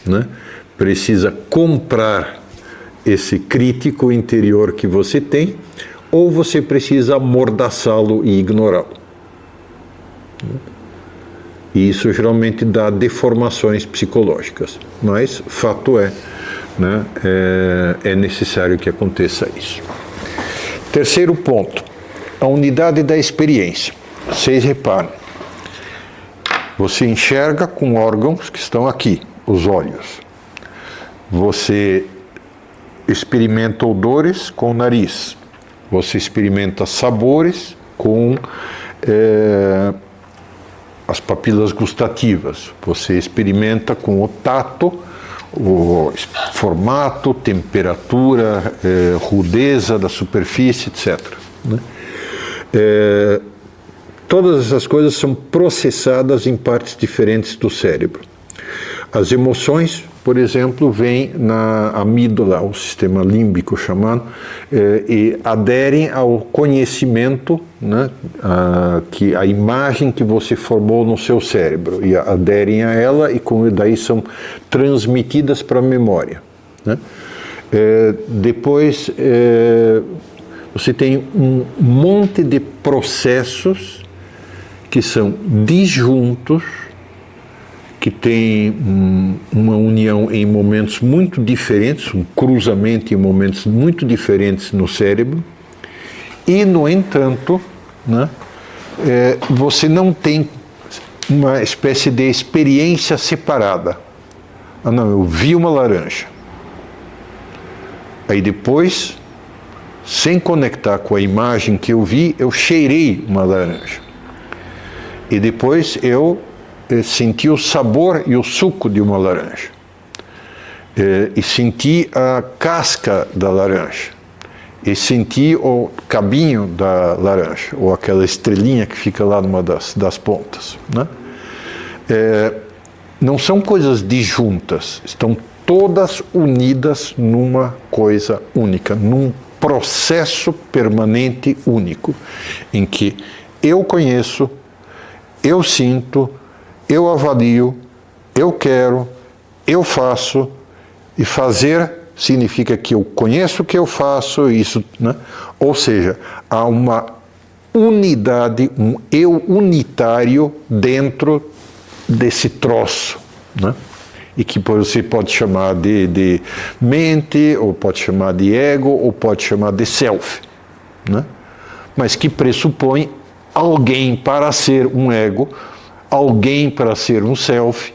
né? Precisa comprar esse crítico interior que você tem, ou você precisa amordaçá-lo e ignorá-lo. E isso geralmente dá deformações psicológicas, mas fato é, né, é necessário que aconteça isso. Terceiro ponto, a unidade da experiência. Vocês reparam, você enxerga com órgãos que estão aqui, os olhos. Você experimenta odores com o nariz. Você experimenta sabores com as papilas gustativas. Você experimenta com o tato, o formato, temperatura, rudeza da superfície, etc. Né? Todas essas coisas são processadas em partes diferentes do cérebro. As emoções, por exemplo, vêm na amígdala, o sistema límbico chamado, e aderem ao conhecimento, né, que a imagem que você formou no seu cérebro, e aderem a ela e daí são transmitidas para a memória. Né? Depois, você tem um monte de processos que são disjuntos, que tem uma união em momentos muito diferentes, um cruzamento em momentos muito diferentes no cérebro, e, no entanto, né, você não tem uma espécie de experiência separada. Ah, não, eu vi uma laranja. Aí depois, sem conectar com a imagem que eu vi, eu cheirei uma laranja. E depois eu senti o sabor e o suco de uma laranja. E senti a casca da laranja. E senti o cabinho da laranja, ou aquela estrelinha que fica lá numa das pontas. Né? Não são coisas disjuntas, estão todas unidas numa coisa única, num processo permanente único, em que eu conheço, eu sinto, eu avalio, eu quero, eu faço, e fazer significa que eu conheço o que eu faço, isso, né? Ou seja, há uma unidade, um eu unitário dentro desse troço, né? E que você pode chamar de mente, ou pode chamar de ego, ou pode chamar de self, né? Mas que pressupõe alguém para ser um ego, alguém para ser um self,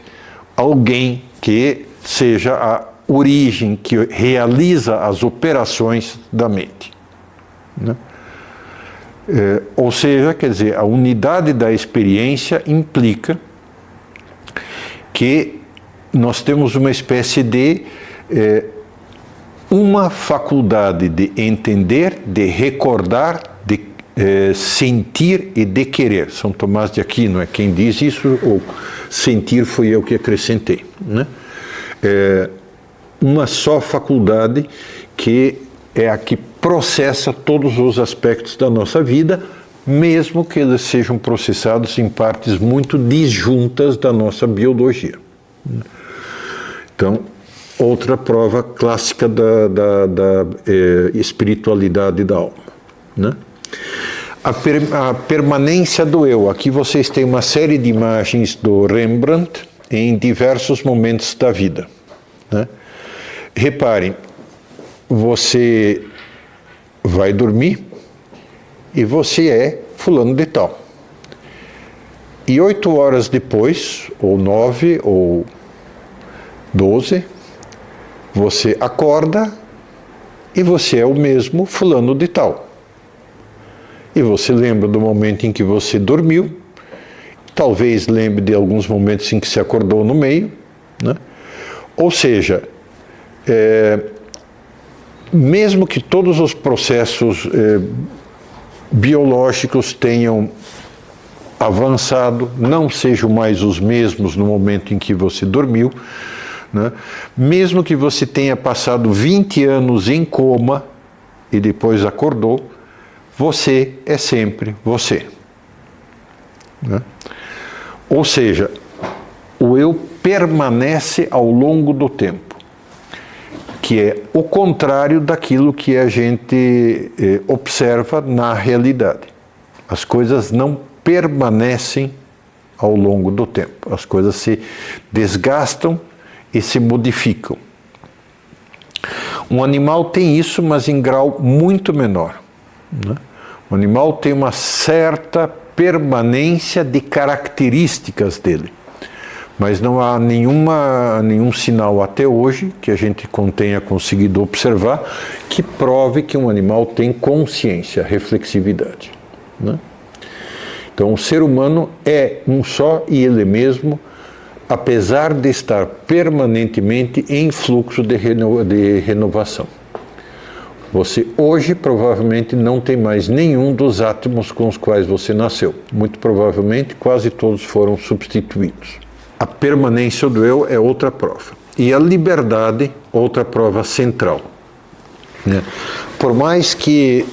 alguém que seja a origem, que realiza as operações da mente. Né? Ou seja, quer dizer, a unidade da experiência implica que nós temos uma espécie de uma faculdade de entender, de recordar, de sentir e de querer. São Tomás de Aquino é quem diz isso, ou sentir fui eu que acrescentei. Né? Uma só faculdade que é a que processa todos os aspectos da nossa vida, mesmo que eles sejam processados em partes muito disjuntas da nossa biologia. Então, outra prova clássica da espiritualidade da alma. né? A permanência do eu. Aqui vocês têm uma série de imagens do Rembrandt em diversos momentos da vida, né? Reparem, você vai dormir e você é fulano de tal. E 8 horas depois, ou 9, ou 12, você acorda e você é o mesmo fulano de tal. E você lembra do momento em que você dormiu, talvez lembre de alguns momentos em que se acordou no meio, né? Ou seja, mesmo que todos os processos biológicos tenham avançado, não sejam mais os mesmos no momento em que você dormiu, né? Mesmo que você tenha passado 20 anos em coma e depois acordou, você é sempre você, né? Ou seja, o eu permanece ao longo do tempo, que é o contrário daquilo que a gente observa na realidade. As coisas não permanecem ao longo do tempo, as coisas se desgastam e se modificam. Um animal tem isso, mas em grau muito menor, né? O animal tem uma certa permanência de características dele, mas não há nenhum sinal até hoje que a gente tenha conseguido observar que prove que um animal tem consciência, reflexividade, né? Então o ser humano é um só e ele mesmo, apesar de estar permanentemente em fluxo de renovação. Você hoje provavelmente não tem mais nenhum dos átomos com os quais você nasceu. Muito provavelmente quase todos foram substituídos. A permanência do eu é outra prova. E a liberdade, outra prova central, né? Por mais que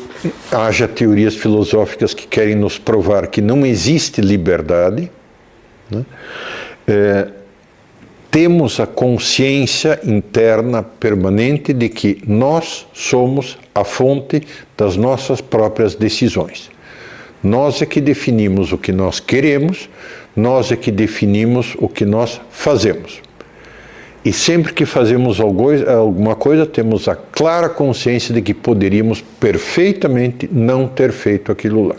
haja teorias filosóficas que querem nos provar que não existe liberdade, né? Temos a consciência interna permanente de que nós somos a fonte das nossas próprias decisões. Nós é que definimos o que nós queremos, nós é que definimos o que nós fazemos. E sempre que fazemos alguma coisa, temos a clara consciência de que poderíamos perfeitamente não ter feito aquilo lá.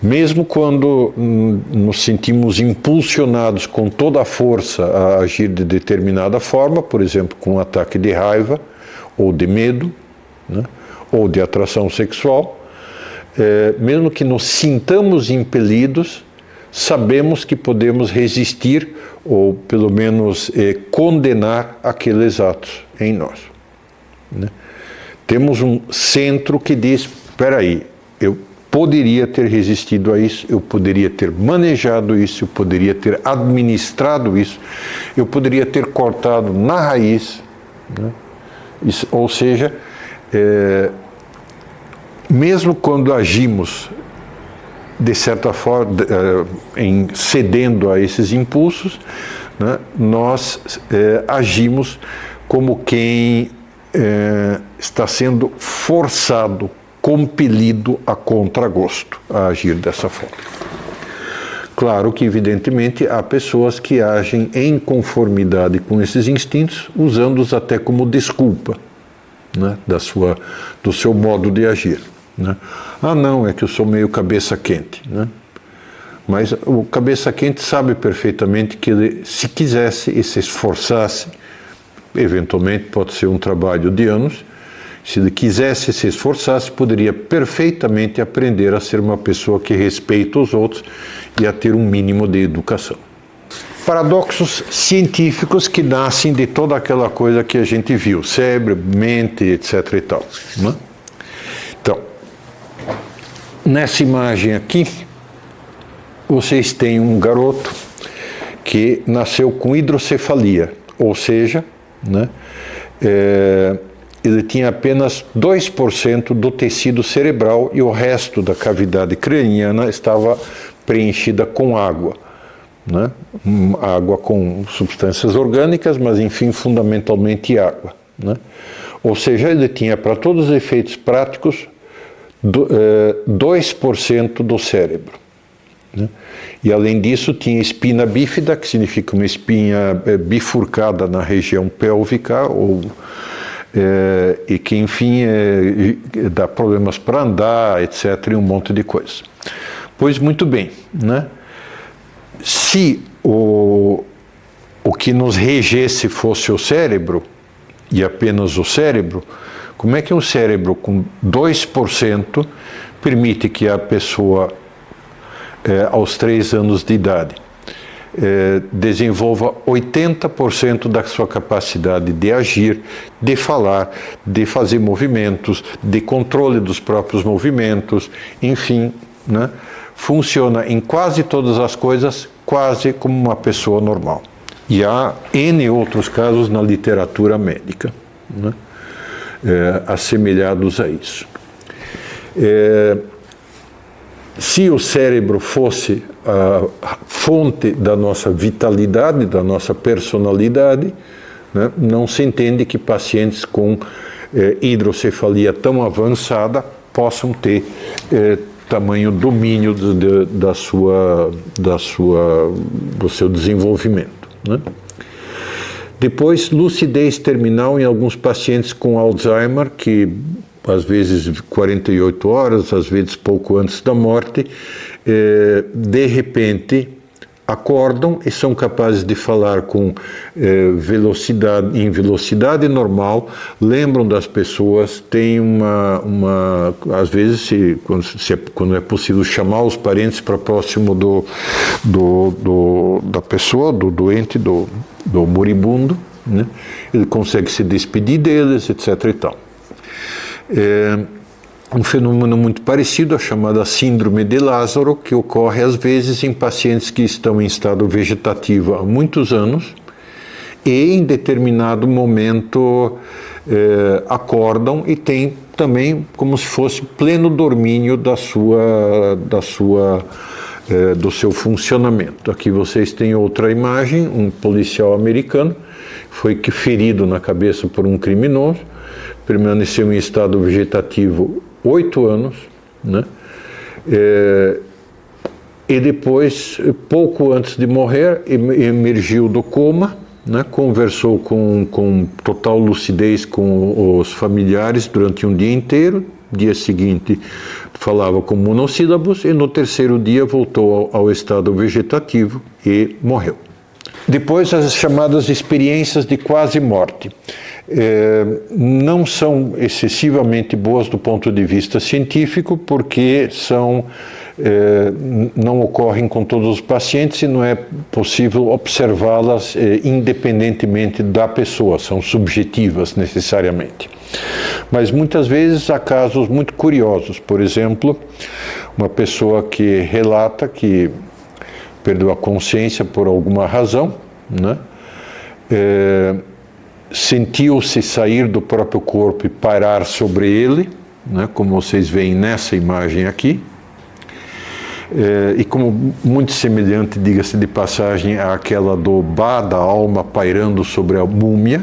Mesmo quando nos sentimos impulsionados com toda a força a agir de determinada forma, por exemplo, com um ataque de raiva, ou de medo, né, ou de atração sexual, mesmo que nos sintamos impelidos, sabemos que podemos resistir, ou pelo menos condenar aqueles atos em nós, né? Temos um centro que diz, espera aí, eu poderia ter resistido a isso, eu poderia ter manejado isso, eu poderia ter administrado isso, eu poderia ter cortado na raiz, né? Isso, ou seja, mesmo quando agimos de certa forma, cedendo a esses impulsos, né, nós agimos como quem está sendo forçado, compelido a contragosto a agir dessa forma. Claro que, evidentemente, há pessoas que agem em conformidade com esses instintos, usando-os até como desculpa, né, do seu modo de agir, né? Ah, não, é que eu sou meio cabeça quente, né? Mas o cabeça quente sabe perfeitamente que ele, se quisesse e se esforçasse, eventualmente pode ser um trabalho de anos, se ele quisesse e se esforçasse, poderia perfeitamente aprender a ser uma pessoa que respeita os outros e a ter um mínimo de educação. Paradoxos científicos que nascem de toda aquela coisa que a gente viu, cérebro, mente, etc. e tal, né? Então, nessa imagem aqui, vocês têm um garoto que nasceu com hidrocefalia, ou seja, né, ele tinha apenas 2% do tecido cerebral e o resto da cavidade craniana estava preenchida com água, né? Água com substâncias orgânicas, mas enfim, fundamentalmente água, né? Ou seja, ele tinha, para todos os efeitos práticos, 2% do cérebro. Né? E além disso tinha espina bífida, que significa uma espinha bifurcada na região pélvica, e que enfim dá problemas para andar, etc., e um monte de coisa. Pois muito bem, né? Se o que nos regesse fosse o cérebro, e apenas o cérebro, como é que um cérebro com 2% permite que a pessoa, aos 3 anos de idade, desenvolva 80% da sua capacidade de agir, de falar, de fazer movimentos, de controle dos próprios movimentos, enfim, né? Funciona em quase todas as coisas, quase como uma pessoa normal. E há N outros casos na literatura médica, né? Assemelhados a isso. Se o cérebro fosse a fonte da nossa vitalidade, da nossa personalidade, né, não se entende que pacientes com hidrocefalia tão avançada possam ter tamanho domínio do seu desenvolvimento. Né? Depois, lucidez terminal em alguns pacientes com Alzheimer, que às vezes 48 horas, às vezes pouco antes da morte, de repente acordam e são capazes de falar com em velocidade normal, lembram das pessoas, têm às vezes, quando é possível, chamar os parentes para próximo da pessoa, do doente, do moribundo, né? Ele consegue se despedir deles, etc. e tal. Um fenômeno muito parecido, a chamada síndrome de Lázaro, que ocorre às vezes em pacientes que estão em estado vegetativo há muitos anos e em determinado momento acordam e têm também como se fosse pleno domínio do seu funcionamento. Aqui vocês têm outra imagem, um policial americano foi ferido na cabeça por um criminoso, permaneceu em estado vegetativo 8 anos, né? E depois, pouco antes de morrer, emergiu do coma, né? Conversou com total lucidez com os familiares durante um dia inteiro. Dia seguinte falava com monossílabos e no terceiro dia voltou ao estado vegetativo e morreu. Depois, as chamadas experiências de quase morte. Não são excessivamente boas do ponto de vista científico, porque não ocorrem com todos os pacientes e não é possível observá-las independentemente da pessoa, são subjetivas necessariamente. Mas muitas vezes há casos muito curiosos, por exemplo, uma pessoa que relata que perdeu a consciência por alguma razão, né? Sentiu-se sair do próprio corpo e parar sobre ele, né, como vocês veem nessa imagem aqui, e como muito semelhante, diga-se de passagem, àquela do Ba, da alma pairando sobre a múmia,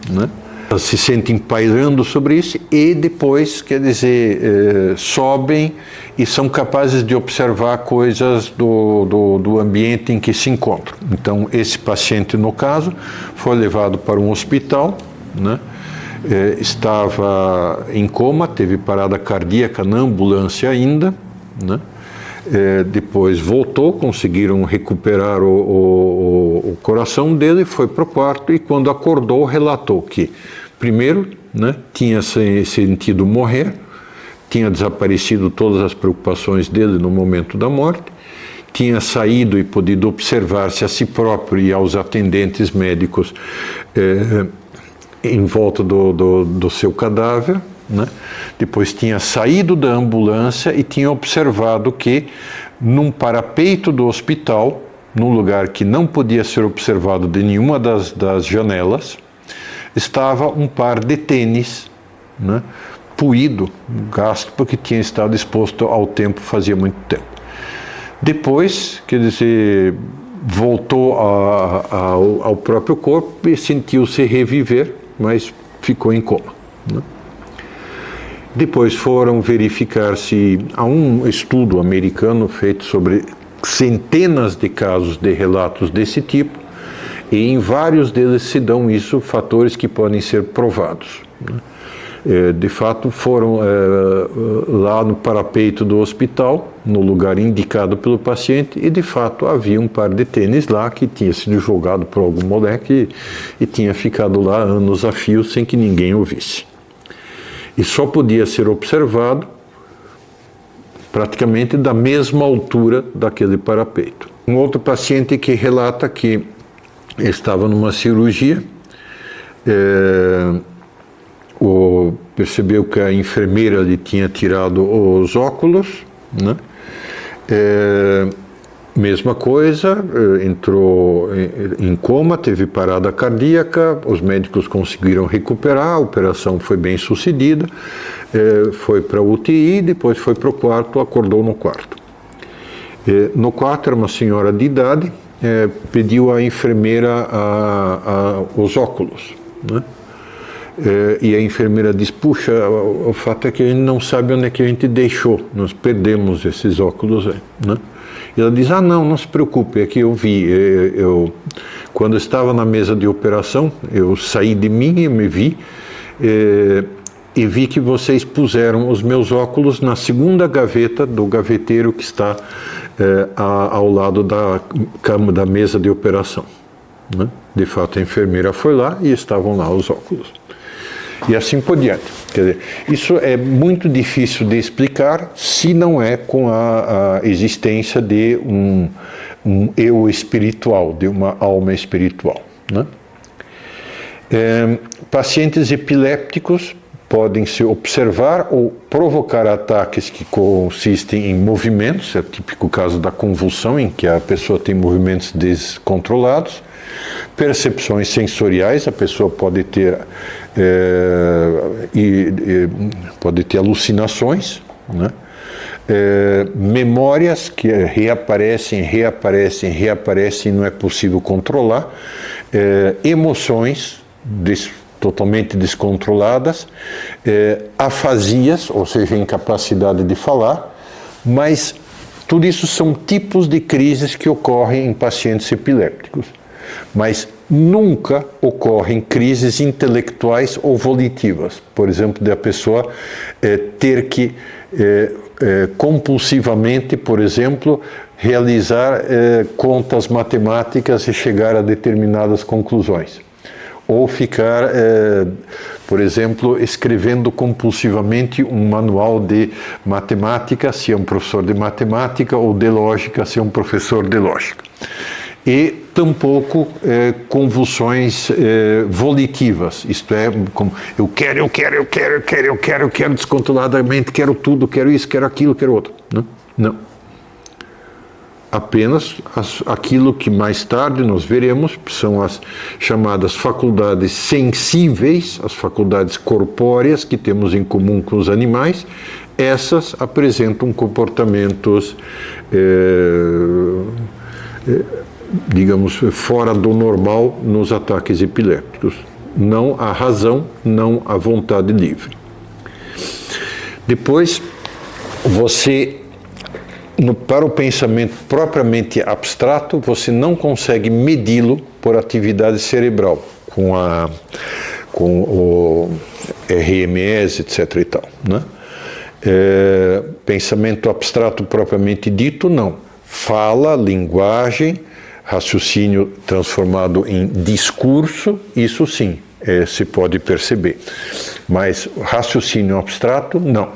né? Elas se sentem pairando sobre isso e depois, quer dizer, sobem e são capazes de observar coisas do ambiente em que se encontram. Então, esse paciente, no caso, foi levado para um hospital, né? Estava em coma, teve parada cardíaca na ambulância ainda, né? Depois voltou, conseguiram recuperar o coração dele, foi para o quarto e quando acordou relatou que, primeiro, né, tinha sentido morrer, tinha desaparecido todas as preocupações dele no momento da morte, tinha saído e podido observar-se a si próprio e aos atendentes médicos em volta do seu cadáver, né? Depois tinha saído da ambulância e tinha observado que num parapeito do hospital, num lugar que não podia ser observado de nenhuma das janelas, estava um par de tênis, né? Puído, gasto porque tinha estado exposto ao tempo fazia muito tempo. Depois, quer dizer, voltou ao próprio corpo e sentiu-se reviver, mas ficou em coma, né? Depois foram verificar se há um estudo americano feito sobre centenas de casos de relatos desse tipo, e em vários deles se dão fatores que podem ser provados, né? De fato, foram lá no parapeito do hospital, no lugar indicado pelo paciente, e de fato havia um par de tênis lá que tinha sido jogado por algum moleque e tinha ficado lá anos a fio sem que ninguém o visse. E só podia ser observado praticamente da mesma altura daquele parapeito. Um outro paciente que relata que estava numa cirurgia, percebeu que a enfermeira lhe tinha tirado os óculos, né? Mesma coisa, entrou em coma, teve parada cardíaca, os médicos conseguiram recuperar, a operação foi bem sucedida, foi para a UTI, depois foi para o quarto, acordou no quarto. No quarto era uma senhora de idade, pediu à enfermeira os óculos, né? E a enfermeira diz, puxa, o fato é que a gente não sabe onde é que a gente deixou, nós perdemos esses óculos aí, né? E ela diz, não se preocupe, é que eu vi, quando estava na mesa de operação, eu saí de mim e me vi, e vi que vocês puseram os meus óculos na segunda gaveta do gaveteiro que está ao lado da cama, da mesa de operação, né? De fato, a enfermeira foi lá e estavam lá os óculos. E assim por diante. Quer dizer, isso é muito difícil de explicar se não é com a existência de um eu espiritual, de uma alma espiritual, né? Pacientes epilépticos podem se observar ou provocar ataques que consistem em movimentos, é o típico caso da convulsão, em que a pessoa tem movimentos descontrolados. Percepções sensoriais, a pessoa pode ter alucinações, né? Memórias que reaparecem e não é possível controlar, emoções totalmente descontroladas, afasias, ou seja, incapacidade de falar, mas tudo isso são tipos de crises que ocorrem em pacientes epilépticos. Mas nunca ocorrem crises intelectuais ou volitivas. Por exemplo, de a pessoa ter que compulsivamente, por exemplo, realizar contas matemáticas e chegar a determinadas conclusões. Ou ficar, por exemplo, escrevendo compulsivamente um manual de matemática, se é um professor de matemática, ou de lógica, se é um professor de lógica. E tampouco convulsões volitivas, isto é, como eu quero descontroladamente, quero tudo, quero isso, quero aquilo, quero outro. Não. Apenas aquilo que mais tarde nós veremos são as chamadas faculdades sensíveis, as faculdades corpóreas que temos em comum com os animais. Essas apresentam comportamentos digamos, fora do normal nos ataques epilépticos. Não a razão, não a vontade livre. Depois, para o pensamento propriamente abstrato, você não consegue medi-lo por atividade cerebral, com o RMS, etc. e tal, né? Pensamento abstrato propriamente dito, não. Fala, linguagem, raciocínio transformado em discurso, isso sim, se pode perceber. Mas raciocínio abstrato, não.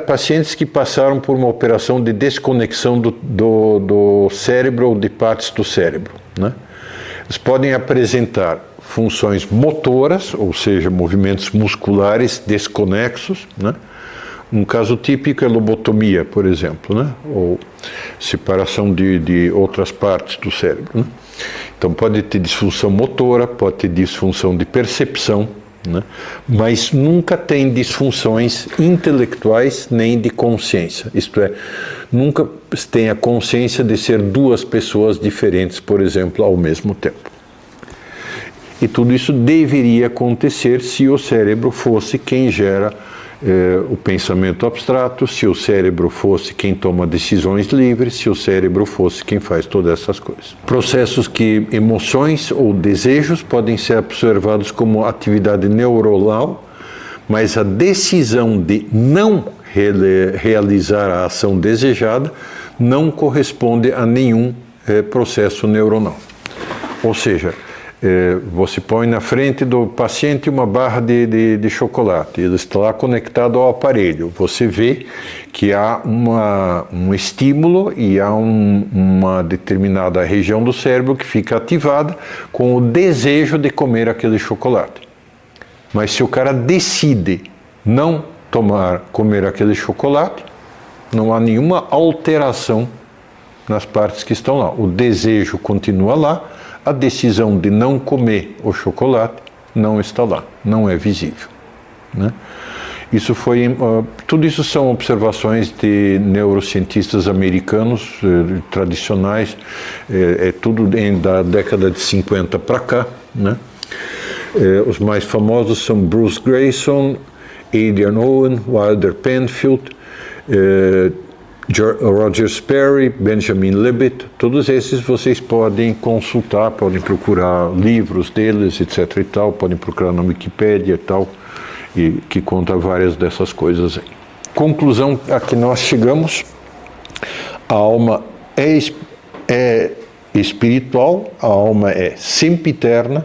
Pacientes que passaram por uma operação de desconexão do cérebro ou de partes do cérebro, né? Eles podem apresentar funções motoras, ou seja, movimentos musculares desconexos, né? Um caso típico é lobotomia, por exemplo, né? Ou separação de outras partes do cérebro, né? Então pode ter disfunção motora, pode ter disfunção de percepção, né? Mas nunca tem disfunções intelectuais nem de consciência, isto é, nunca tem a consciência de ser duas pessoas diferentes, por exemplo, ao mesmo tempo. E tudo isso deveria acontecer se o cérebro fosse quem gera o pensamento abstrato, se o cérebro fosse quem toma decisões livres, se o cérebro fosse quem faz todas essas coisas. Processos que emoções ou desejos podem ser observados como atividade neuronal, mas a decisão de não realizar a ação desejada não corresponde a nenhum processo neuronal. Ou seja, você põe na frente do paciente uma barra de chocolate, ele está lá conectado ao aparelho, você vê que há um estímulo e há uma determinada região do cérebro que fica ativada com o desejo de comer aquele chocolate. Mas se o cara decide não comer aquele chocolate, não há nenhuma alteração nas partes que estão lá. O desejo continua lá, a decisão de não comer o chocolate não está lá, não é visível, né? Tudo isso são observações de neurocientistas americanos tradicionais, tudo da década de 50 para cá, né? Os mais famosos são Bruce Grayson, Adrian Owen, Wilder Penfield, Roger Sperry, Benjamin Libet, todos esses vocês podem consultar, podem procurar livros deles, etc. e tal, podem procurar na Wikipédia e tal, e que conta várias dessas coisas aí. Conclusão a que nós chegamos: a alma é espiritual, a alma é sempiterna,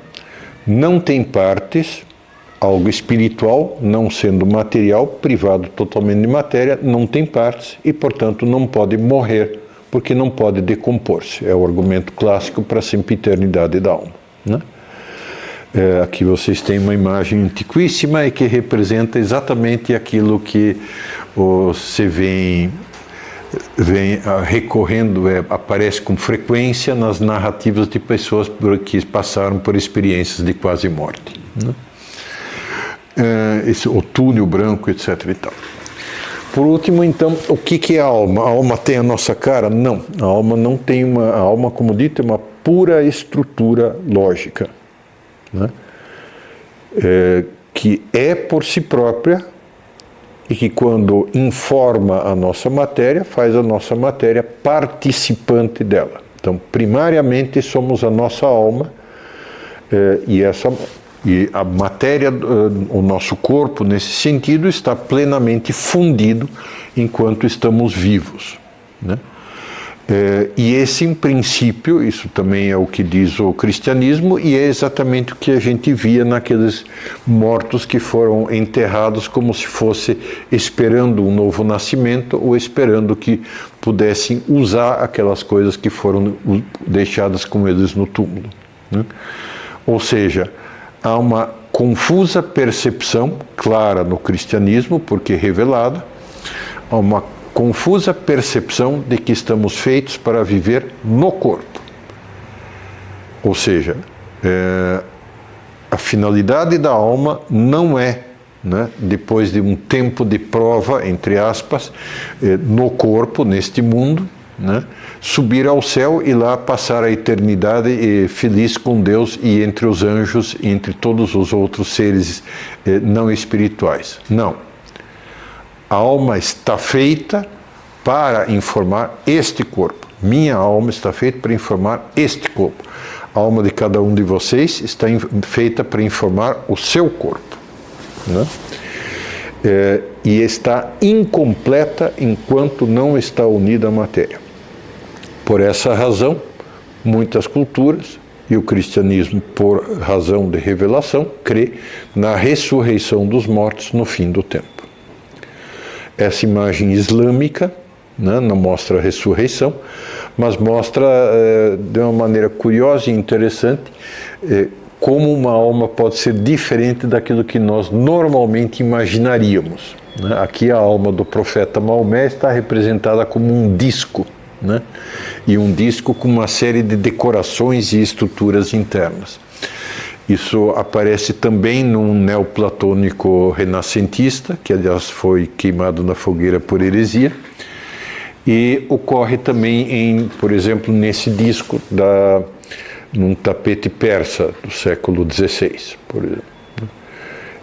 não tem partes. Algo espiritual, não sendo material, privado totalmente de matéria, não tem partes e, portanto, não pode morrer, porque não pode decompor-se. É o argumento clássico para a sempiternidade da alma, né? Aqui vocês têm uma imagem antiquíssima e que representa exatamente aquilo que você vem recorrendo, aparece com frequência nas narrativas de pessoas que passaram por experiências de quase morte, né? O túnel branco, etc. e tal. Por último, então, o que é a alma? A alma tem a nossa cara? Não. A alma não tem uma... A alma, como dito, é uma pura estrutura lógica, né? Que é por si própria e que, quando informa a nossa matéria, faz a nossa matéria participante dela. Então, primariamente, somos a nossa alma e a matéria, o nosso corpo, nesse sentido, está plenamente fundido enquanto estamos vivos, né? E esse, em princípio, isso também é o que diz o cristianismo, e é exatamente o que a gente via naqueles mortos que foram enterrados como se fosse esperando um novo nascimento ou esperando que pudessem usar aquelas coisas que foram deixadas com eles no túmulo, né? Ou seja, há uma confusa percepção, clara no cristianismo, porque revelada, há uma confusa percepção de que estamos feitos para viver no corpo. Ou seja, a finalidade da alma não é, né, depois de um tempo de prova, entre aspas, no corpo, neste mundo, né, subir ao céu e lá passar a eternidade feliz com Deus e entre os anjos e entre todos os outros seres não espirituais. Não. A alma está feita para informar este corpo. Minha alma está feita para informar este corpo. A alma de cada um de vocês está feita para informar o seu corpo, né? E está incompleta enquanto não está unida à matéria. Por essa razão, muitas culturas, e o cristianismo, por razão de revelação, crê na ressurreição dos mortos no fim do tempo. Essa imagem islâmica, né, não mostra a ressurreição, mas mostra de uma maneira curiosa e interessante como uma alma pode ser diferente daquilo que nós normalmente imaginaríamos, né? Aqui a alma do profeta Maomé está representada como um disco, né? E um disco com uma série de decorações e estruturas internas. Isso aparece também num neoplatônico renascentista, que aliás foi queimado na fogueira por heresia, e ocorre também por exemplo, nesse disco num tapete persa do século XVI, por exemplo.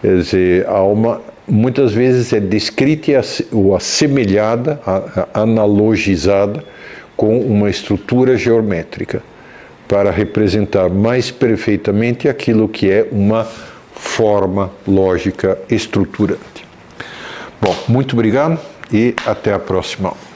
Quer dizer, a alma muitas vezes é descrita ou assemelhada, analogizada com uma estrutura geométrica, para representar mais perfeitamente aquilo que é uma forma lógica estruturante. Bom, muito obrigado e até a próxima aula.